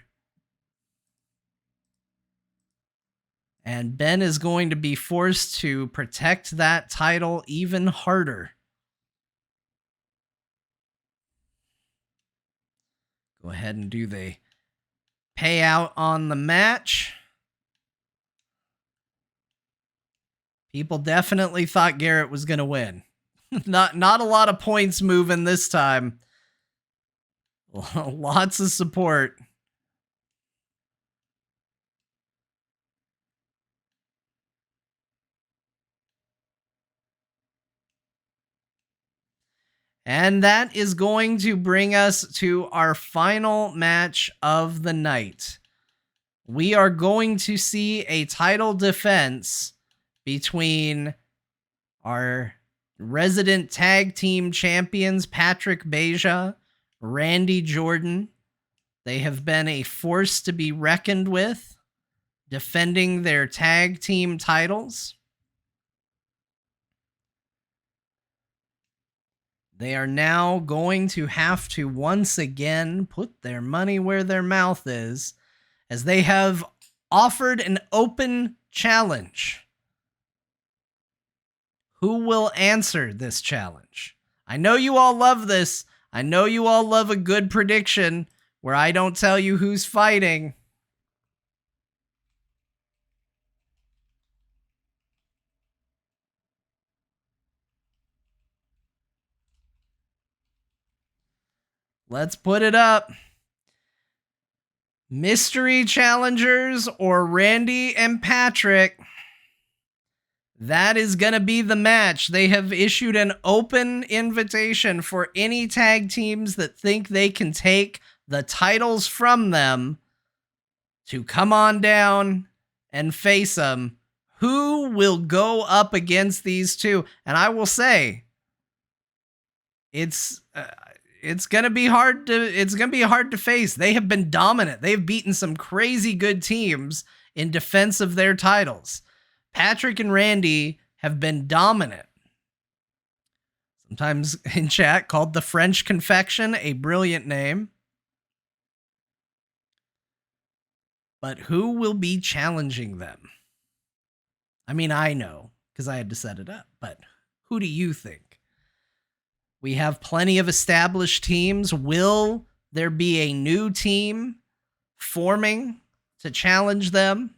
And Ben is going to be forced to protect that title even harder. Go ahead and do the payout on the match. People definitely thought Garrett was going to win. Not a lot of points moving this time. Lots of support. And that is going to bring us to our final match of the night. We are going to see a title defense between our resident tag team champions, Patrick Beja, Randy Jordan. They have been a force to be reckoned with, defending their tag team titles. They are now going to have to once again put their money where their mouth is, as they have offered an open challenge. Who will answer this challenge? I know you all love this. I know you all love a good prediction where I don't tell you who's fighting. Let's put it up. Mystery challengers or Randy and Patrick. That is going to be the match. They have issued an open invitation for any tag teams that think they can take the titles from them to come on down and face them. Who will go up against these two? And I will say, it's it's gonna be hard to face. They have been dominant. They've beaten some crazy good teams in defense of their titles. Patrick and Randy have been dominant. Sometimes in chat called the French Confection, a brilliant name. But who will be challenging them? I mean, I know, because I had to set it up, but who do you think? We have plenty of established teams. Will there be a new team forming to challenge them?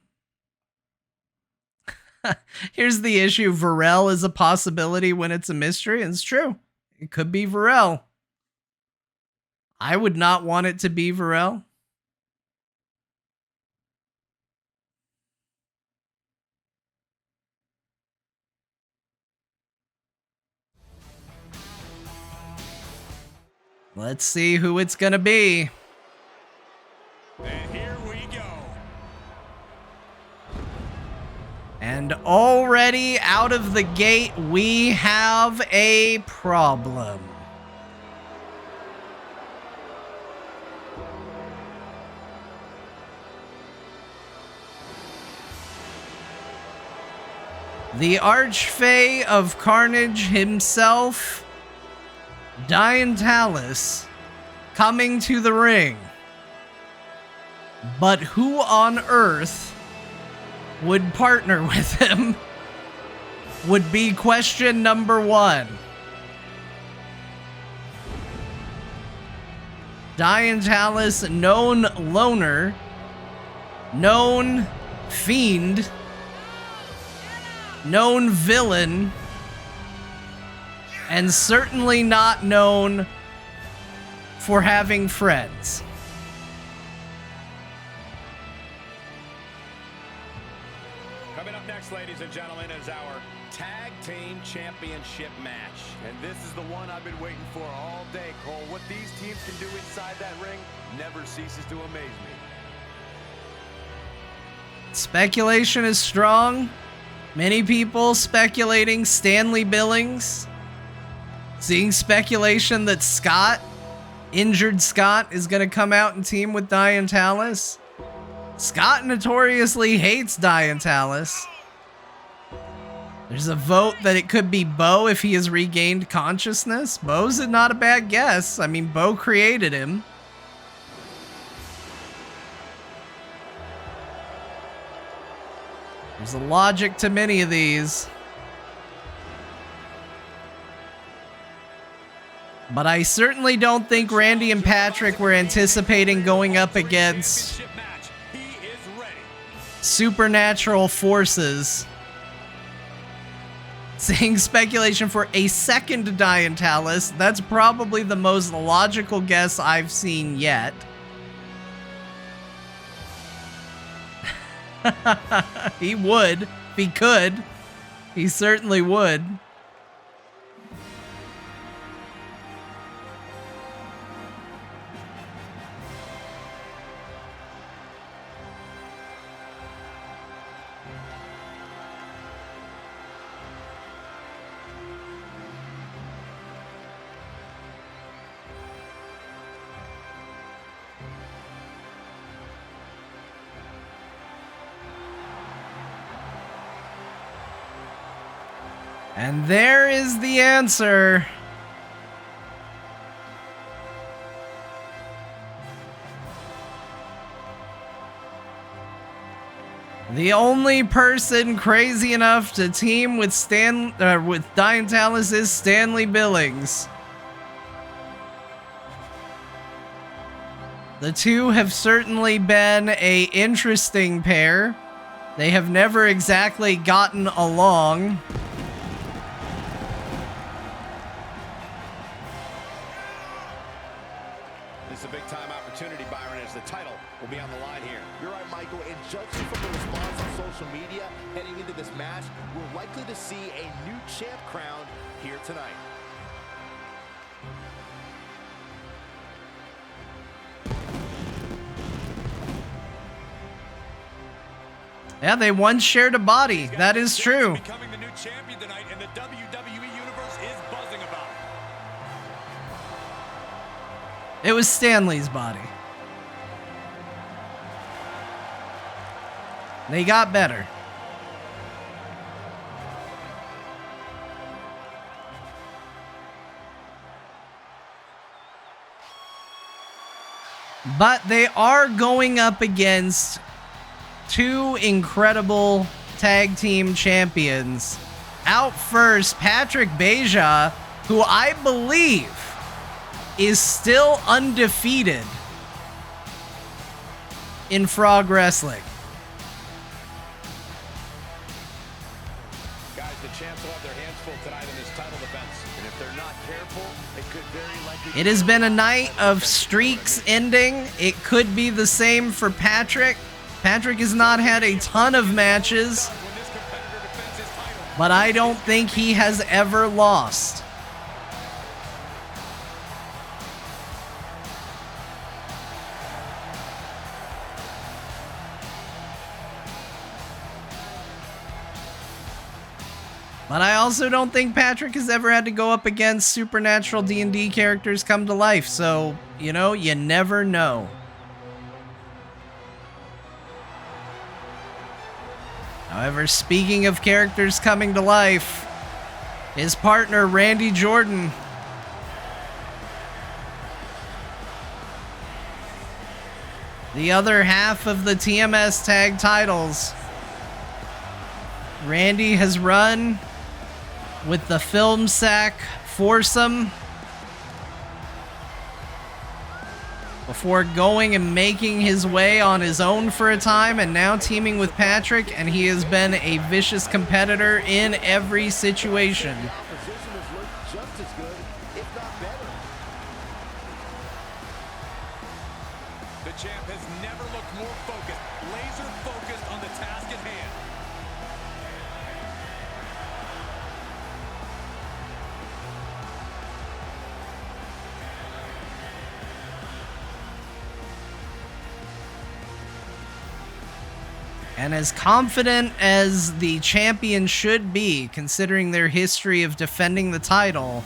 Here's the issue. Varel is a possibility when it's a mystery, and it's true. It could be Varel. I would not want it to be Varel. Let's see who it's gonna be. And here we go. And already out of the gate, we have a problem. The Archfey of Carnage himself, Diantalis, coming to the ring. But who on earth would partner with him would be question number one. Diantalis, known loner, known fiend, known villain, and certainly not known for having friends. Coming up next, ladies and gentlemen, is our Tag Team Championship Match. And this is the one I've been waiting for all day, Cole. What these teams can do inside that ring never ceases to amaze me. Speculation is strong. Many people speculating Stanley Billings. Seeing speculation that Scott, injured Scott, is going to come out and team with Diantalis. Scott notoriously hates Diantalis. There's a vote that it could be Beau if he has regained consciousness. Beau's not a bad guess. I mean, Beau created him. There's a logic to many of these. But I certainly don't think Randy and Patrick were anticipating going up against supernatural forces. Seeing speculation for a second Diantalis, that's probably the most logical guess I've seen yet. He would, if he could. He certainly would. And there is the answer. The only person crazy enough to team with Diantalis is Stanley Billings. The two have certainly been an interesting pair. They have never exactly gotten along. This is a big-time opportunity, Byron, as the title will be on the line here. You're right, Michael, and judging from the response on social media heading into this match, we're likely to see a new champ crowned here tonight. Yeah, they once shared a body. That is true. Becoming the new champion tonight, and the WWE Universe is buzzing about it. It was Stanley's body. They got better. But they are going up against two incredible tag team champions. Out first, Patrick Beja, who I believe is still undefeated in Frog Wrestling. Guys, the champs will have their hands full tonight in this title defense. And if they're not careful, it could very likely... It has been a night of streaks ending. It could be the same for Patrick. Patrick has not had a ton of matches, but I don't think he has ever lost. But I also don't think Patrick has ever had to go up against supernatural D&D characters come to life. So, you know, you never know. However, speaking of characters coming to life, his partner, Randy Jordan, the other half of the TMS Tag Titles. Randy has run with the Film Sack foursome before going and making his way on his own for a time, and now teaming with Patrick, and he has been a vicious competitor in every situation. Opposition has looked just as good, if not better. The champ has never looked more focused, laser focused on the task at hand. And as confident as the champion should be, considering their history of defending the title,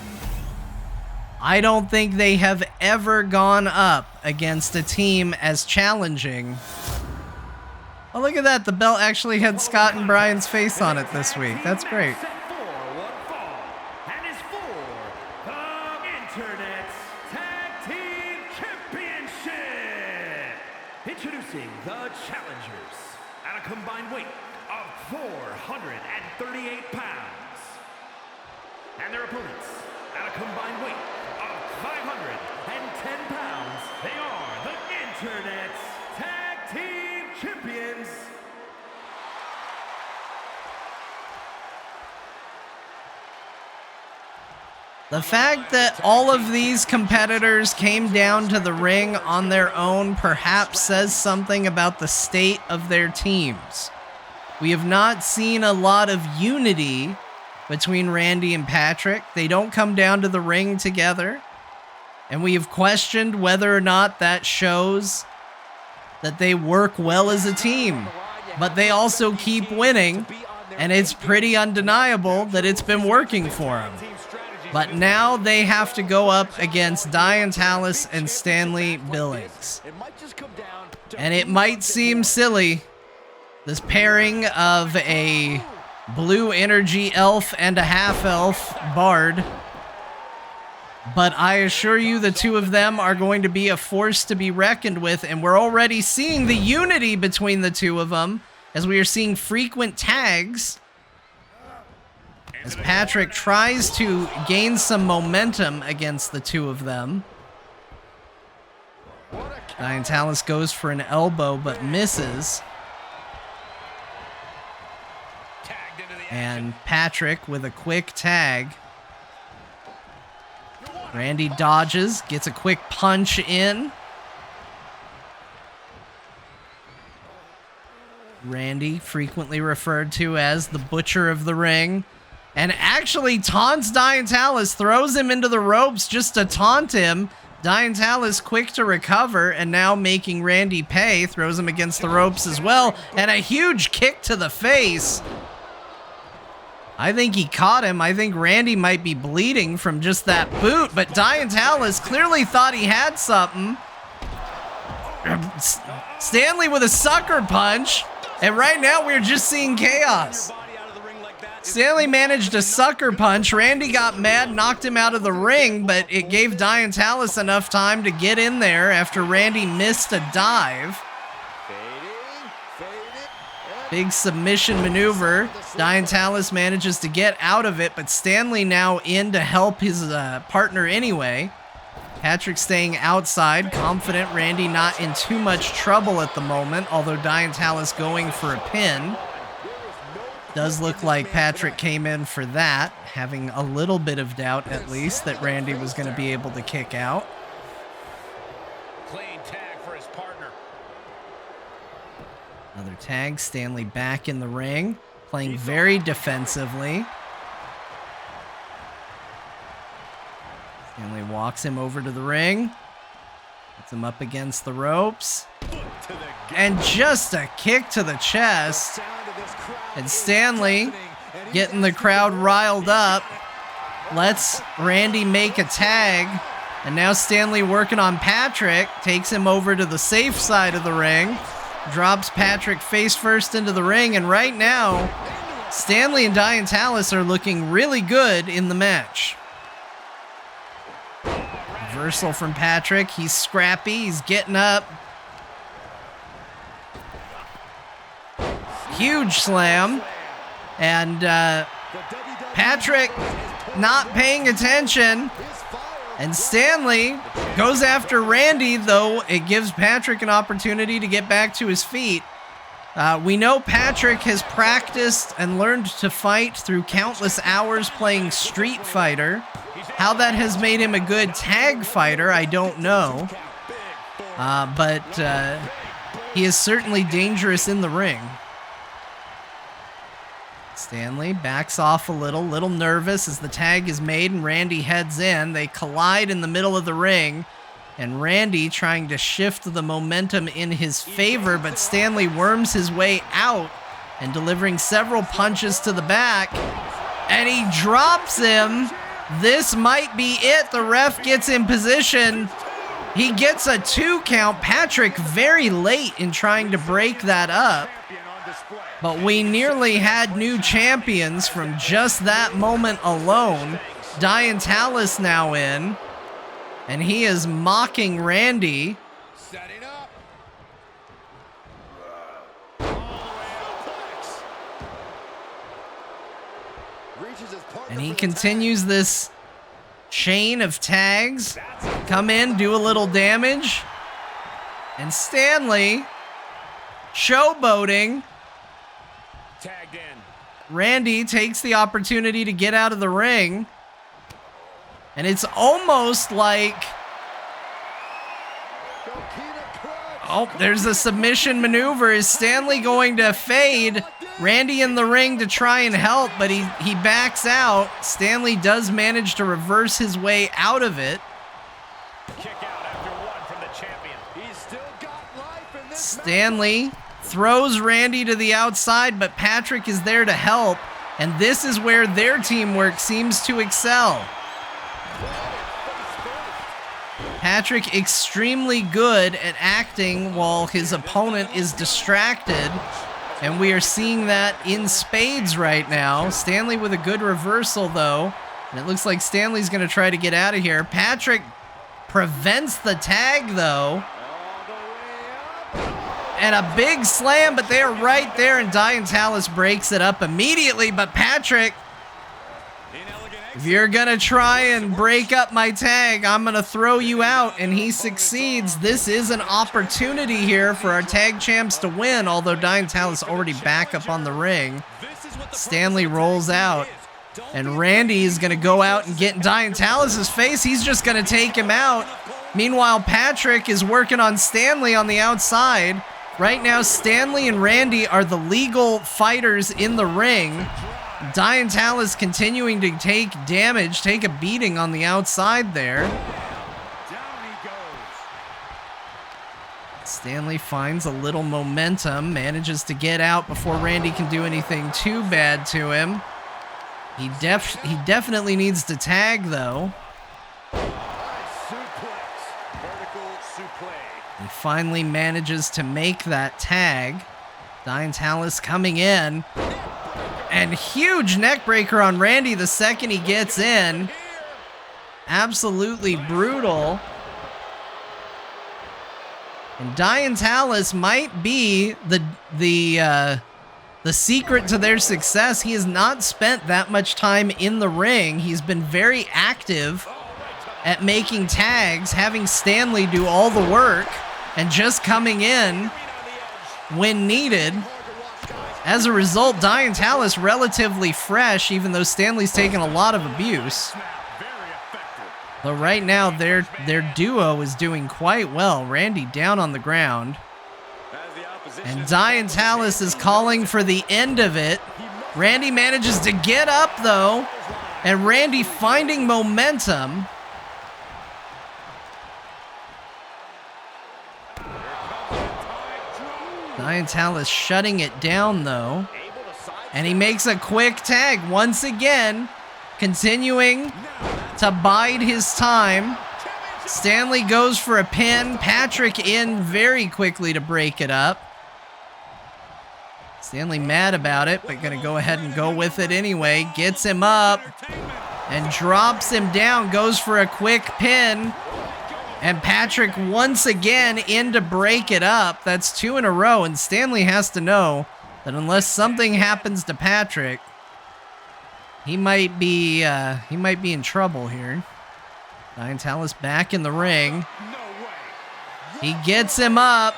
I don't think they have ever gone up against a team as challenging. Oh, look at that. The belt actually had Scott and Brian's face on it this week. That's great. And is for the Internet Tag Team Championship. Introducing the challengers at a combined weight of 438 pounds. And their opponents at a combined weight of 510 pounds. They are the Internet Tag Team Champions. The fact that all of these competitors came down to the ring on their own perhaps says something about the state of their teams. We have not seen a lot of unity between Randy and Patrick. They don't come down to the ring together. And we have questioned whether or not that shows that they work well as a team. But they also keep winning, and it's pretty undeniable that it's been working for them. But now they have to go up against Diane Tallis and Stanley Billings. And it might seem silly, this pairing of a blue energy elf and a half-elf bard. But I assure you the two of them are going to be a force to be reckoned with, and we're already seeing the unity between the two of them, as we are seeing frequent tags, as Patrick tries to gain some momentum against the two of them. Diane Tallis goes for an elbow, but misses. And Patrick with a quick tag. Randy dodges, gets a quick punch in. Randy, frequently referred to as the Butcher of the Ring, and actually taunts Diane Tallis, throws him into the ropes just to taunt him. Diane Tallis quick to recover, and now making Randy pay, throws him against the ropes as well, and a huge kick to the face. I think he caught him. I think Randy might be bleeding from just that boot, but Diantalis clearly thought he had something. Stanley with a sucker punch, and right now we're just seeing chaos. Stanley managed a sucker punch. Randy got mad, knocked him out of the ring, but it gave Diantalis enough time to get in there after Randy missed a dive. Big submission maneuver. Diantalis manages to get out of it, but Stanley now in to help his partner anyway. Patrick staying outside, confident Randy not in too much trouble at the moment, although Diantalis going for a pin. Does look like Patrick came in for that, having a little bit of doubt at least that Randy was going to be able to kick out. Clean tag for his partner. Another tag, Stanley back in the ring, playing very defensively. Stanley walks him over to the ring, puts him up against the ropes, and just a kick to the chest. And Stanley, getting the crowd riled up, lets Randy make a tag. And now Stanley working on Patrick, takes him over to the safe side of the ring, drops Patrick face first into the ring, and right now, Stanley and Diantalis are looking really good in the match. Reversal from Patrick, he's scrappy, he's getting up. Huge slam, and Patrick not paying attention, and Stanley goes after Randy, though it gives Patrick an opportunity to get back to his feet. We know Patrick has practiced and learned to fight through countless hours playing Street Fighter. How that has made him a good tag fighter, I don't know, but he is certainly dangerous in the ring. Stanley backs off a little nervous as the tag is made and Randy heads in. They collide in the middle of the ring, and Randy trying to shift the momentum in his favor, but Stanley worms his way out and delivering several punches to the back, and he drops him. This might be it. The ref gets in position. He gets a 2 count. Patrick very late in trying to break that up. But we nearly had new champions from just that moment alone. Diantalis now in, and he is mocking Randy. Setting up. And he continues this chain of tags. Come in, do a little damage. And Stanley showboating. Tagged in. Randy takes the opportunity to get out of the ring. And it's almost like... Oh, there's a submission maneuver. Is Stanley going to fade Randy in the ring to try and help, but he backs out. Stanley does manage to reverse his way out of it. Kick out after 1 from the champion. He's still got life in this Stanley throws Randy to the outside, but Patrick is there to help, and this is where their teamwork seems to excel. Patrick extremely good at acting while his opponent is distracted, and we are seeing that in spades right now. Stanley with a good reversal, though, and it looks like Stanley's going to try to get out of here. Patrick prevents the tag, though, and a big slam, but they're right there, and Diantalis breaks it up immediately, but Patrick, if you're going to try and break up my tag, I'm going to throw you out, and he succeeds. This is an opportunity here for our tag champs to win, although Diantalis already back up on the ring. Stanley rolls out, and Randy is going to go out and get in Diantalis' face. He's just going to take him out. Meanwhile, Patrick is working on Stanley on the outside. Right now, Stanley and Randy are the legal fighters in the ring. Diantalis continuing to take damage, take a beating on the outside there. Down he goes. Stanley finds a little momentum, manages to get out before Randy can do anything too bad to him. He definitely needs to tag, though. He finally manages to make that tag. Diantalis coming in. And huge neck breaker on Randy the second he gets in. Absolutely brutal. And Diantalis might be the secret to their success. He has not spent that much time in the ring. He's been very active at making tags, having Stanley do all the work, and just coming in when needed. As a result, Diantalis relatively fresh, even though Stanley's taken a lot of abuse. But right now, their duo is doing quite well. Randy down on the ground. And Diantalis is calling for the end of it. Randy manages to get up, though. And Randy finding momentum. Diantalis shutting it down, though. And he makes a quick tag once again, continuing to bide his time. Stanley goes for a pin. Patrick in very quickly to break it up. Stanley mad about it, but gonna go ahead and go with it anyway. Gets him up and drops him down. Goes for a quick pin. And Patrick once again in to break it up. That's 2 in a row, and Stanley has to know that unless something happens to Patrick, he might be in trouble here. Diantalis back in the ring. He gets him up.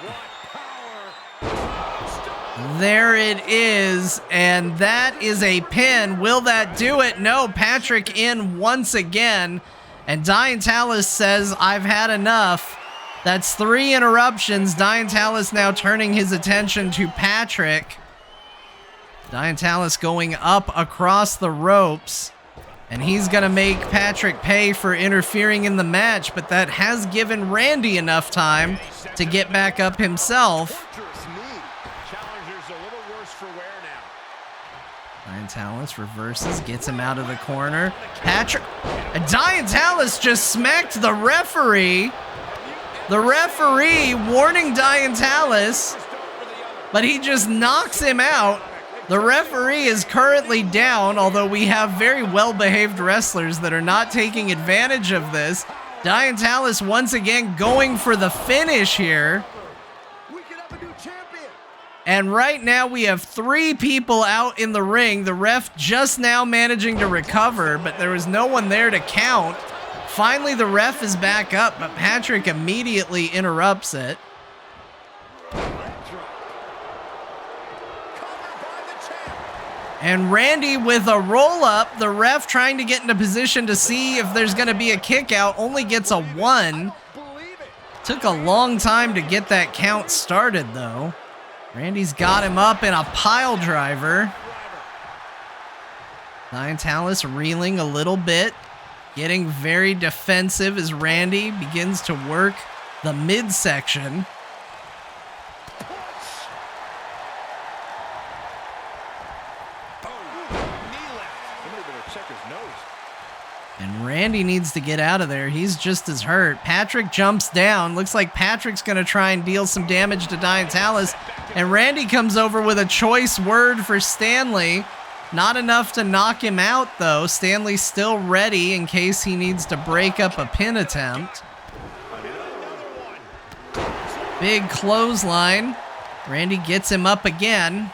There it is, and that is a pin. Will that do it? No, Patrick in once again. And Diantalis says, I've had enough. That's 3 interruptions. Diantalis now turning his attention to Patrick. Diantalis going up across the ropes. And he's going to make Patrick pay for interfering in the match. But that has given Randy enough time to get back up himself. Diantalis reverses, gets him out of the corner. Patrick, Diantalis just smacked the referee. The referee warning Diantalis, but he just knocks him out. The referee is currently down, although we have very well-behaved wrestlers that are not taking advantage of this. Diantalis once again going for the finish here. And right now we have 3 people out in the ring. The ref just now managing to recover, but there was no one there to count. Finally, the ref is back up, but Patrick immediately interrupts it. And Randy with a roll-up, the ref trying to get into position to see if there's going to be a kick out, only gets a 1. Took a long time to get that count started, though. Randy's got him up in a pile driver. Diantalis reeling a little bit, getting very defensive as Randy begins to work the midsection. And Randy needs to get out of there. He's just as hurt. Patrick jumps down. Looks like Patrick's going to try and deal some damage to Diantalis. And Randy comes over with a choice word for Stanley. Not enough to knock him out, though. Stanley's still ready in case he needs to break up a pin attempt. Big clothesline. Randy gets him up again.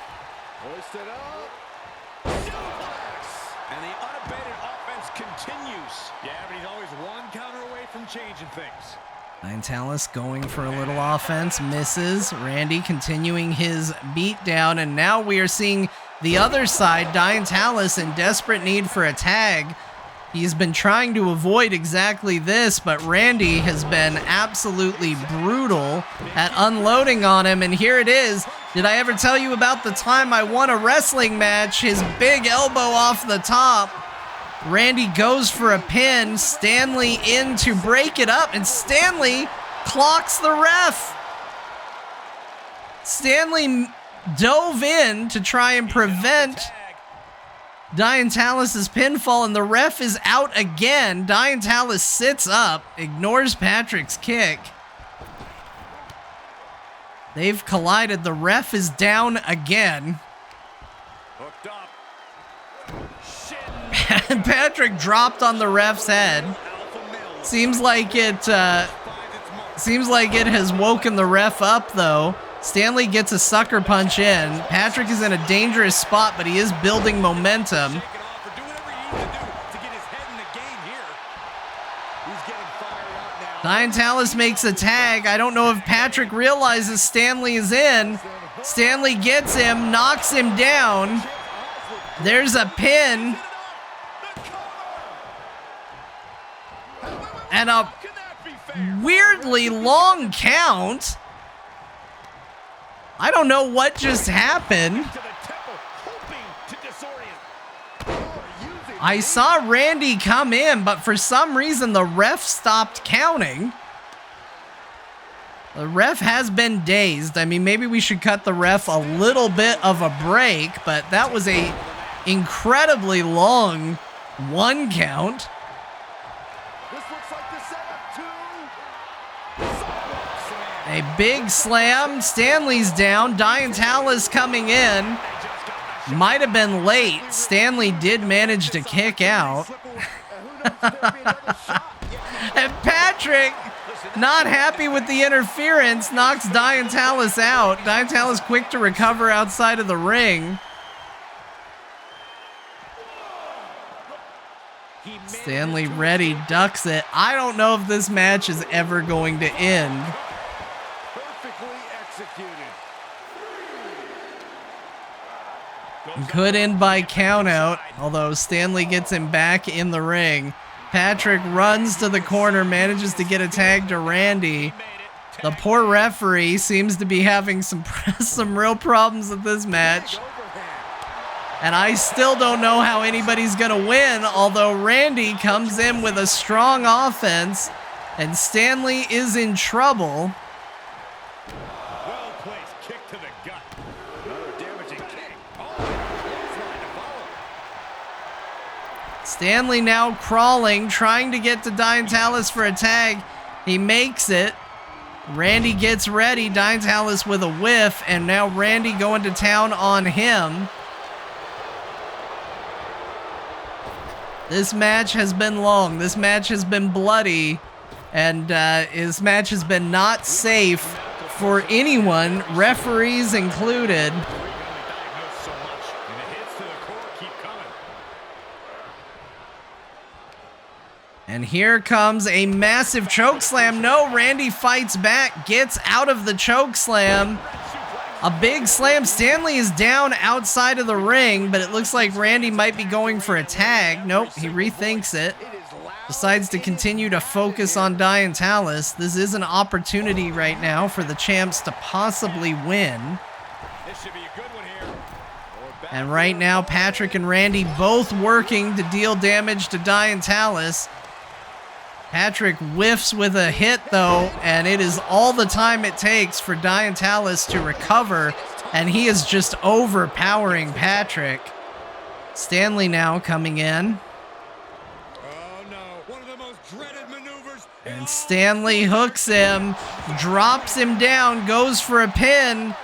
Diantalis going for a little offense, misses. Randy continuing his beatdown, and now we are seeing the other side, Diantalis in desperate need for a tag. He's been trying to avoid exactly this, but Randy has been absolutely brutal at unloading on him, and here it is. Did I ever tell you about the time I won a wrestling match? His big elbow off the top. Randy goes for a pin, Stanley in to break it up, and Stanley clocks the ref. Stanley dove in to try and prevent Diantalis' pinfall, and the ref is out again. Diantalis sits up, ignores Patrick's kick. They've collided. The ref is down again. Hooked up. And Patrick dropped on the ref's head. Seems like it has woken the ref up, though. Stanley gets a sucker punch in. Patrick is in a dangerous spot, but he is building momentum. Diantalis makes a tag. I don't know if Patrick realizes Stanley is in. Stanley gets him, knocks him down. There's a pin. And a weirdly long count. I don't know what just happened. I saw Randy come in, but for some reason the ref stopped counting. The ref has been dazed. I mean, maybe we should cut the ref a little bit of a break, but that was a incredibly long 1 count. A big slam. Stanley's down. Diantalis coming in. Might have been late. Stanley did manage to kick out. And Patrick, not happy with the interference, knocks Diantalis out. Diantalis quick to recover outside of the ring. Stanley ready, ducks it. I don't know if this match is ever going to end. Could end by countout, although Stanley gets him back in the ring. Patrick runs to the corner, manages to get a tag to Randy. The poor referee seems to be having some real problems with this match. And I still don't know how anybody's going to win, although Randy comes in with a strong offense, and Stanley is in trouble. Stanley now crawling, trying to get to Diantalis for a tag. He makes it. Randy gets ready. Diantalis with a whiff, and now Randy going to town on him. This match has been long. This match has been bloody, and this match has been not safe for anyone, referees included. And here comes a massive chokeslam. No, Randy fights back, gets out of the chokeslam. A big slam. Stanley is down outside of the ring, but it looks like Randy might be going for a tag. Nope, he rethinks it. Decides to continue to focus on Diantalis. This is an opportunity right now for the champs to possibly win. And right now, Patrick and Randy both working to deal damage to Diantalis. Patrick whiffs with a hit, though, and it is all the time it takes for Diantalis to recover, and he is just overpowering Patrick. Stanley now coming in. Oh no, one of the most dreaded maneuvers. And Stanley hooks him, drops him down, goes for a pin.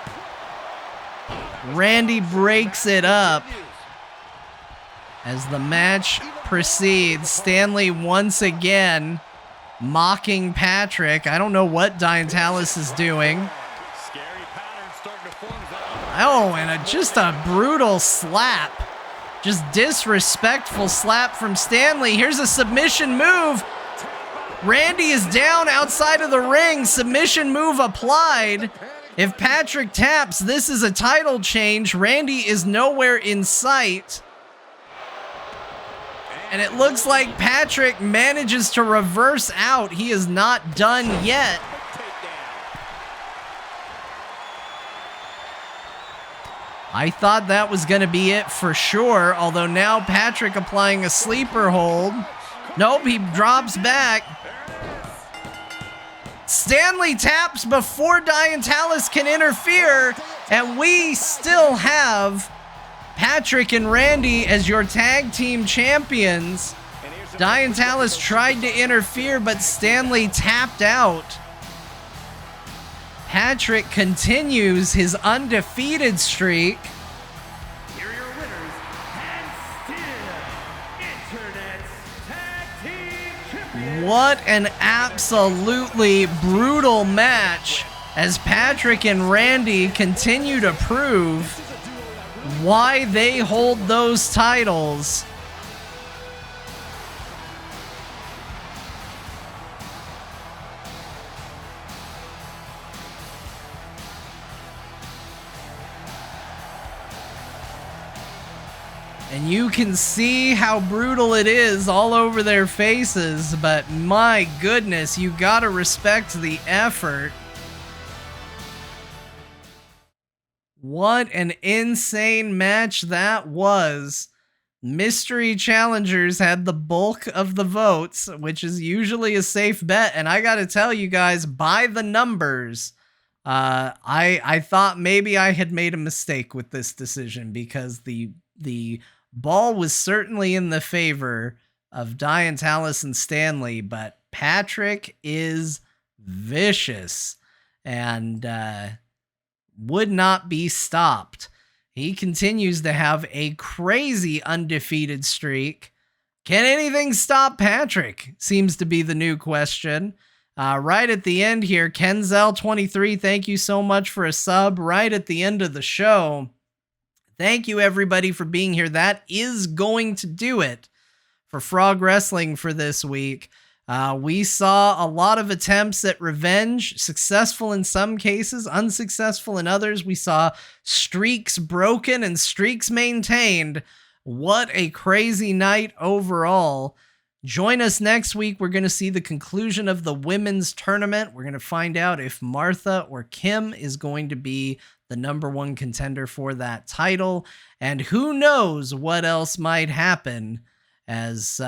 Randy breaks it up. As the match proceeds, Stanley once again mocking Patrick. I don't know what Diantalis is doing. Oh, and just a brutal slap. Just disrespectful slap from Stanley. Here's a submission move. Randy is down outside of the ring. Submission move applied. If Patrick taps, this is a title change. Randy is nowhere in sight. And it looks like Patrick manages to reverse out. He is not done yet. I thought that was going to be it for sure, although now Patrick applying a sleeper hold. Nope, he drops back. Stanley taps before Diantalis can interfere, and we still have Patrick and Randy as your tag team champions. Diantalis tried to interfere, but Stanley tapped out. Patrick continues his undefeated streak. Here are your winners, and still Internet's Tag Team Champions. What an absolutely brutal match as Patrick and Randy continue to prove why they hold those titles. And you can see how brutal it is all over their faces, but my goodness, you gotta respect the effort. What an insane match that was. Mystery challengers had the bulk of the votes, which is usually a safe bet. And I gotta tell you guys, by the numbers, I thought maybe I had made a mistake with this decision, because the ball was certainly in the favor of Diantalis and Stanley, but Patrick is vicious and would not be stopped. He continues to have a crazy undefeated streak. Can anything stop Patrick? Seems to be the new question. Right at the end here, Kenzel23, thank you so much for a sub right at the end of the show. Thank you, everybody, for being here. That is going to do it for Frog Wrestling for this week. We saw a lot of attempts at revenge, successful in some cases, unsuccessful in others. We saw streaks broken and streaks maintained. What a crazy night overall. Join us next week. We're going to see the conclusion of the women's tournament. We're going to find out if Martha or Kim is going to be the #1 contender for that title. And who knows what else might happen as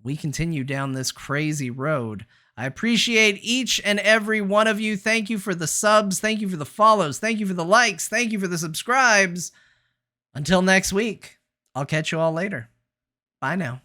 we continue down this crazy road. I appreciate each and every one of you. Thank you for the subs. Thank you for the follows. Thank you for the likes. Thank you for the subscribes. Until next week, I'll catch you all later. Bye now.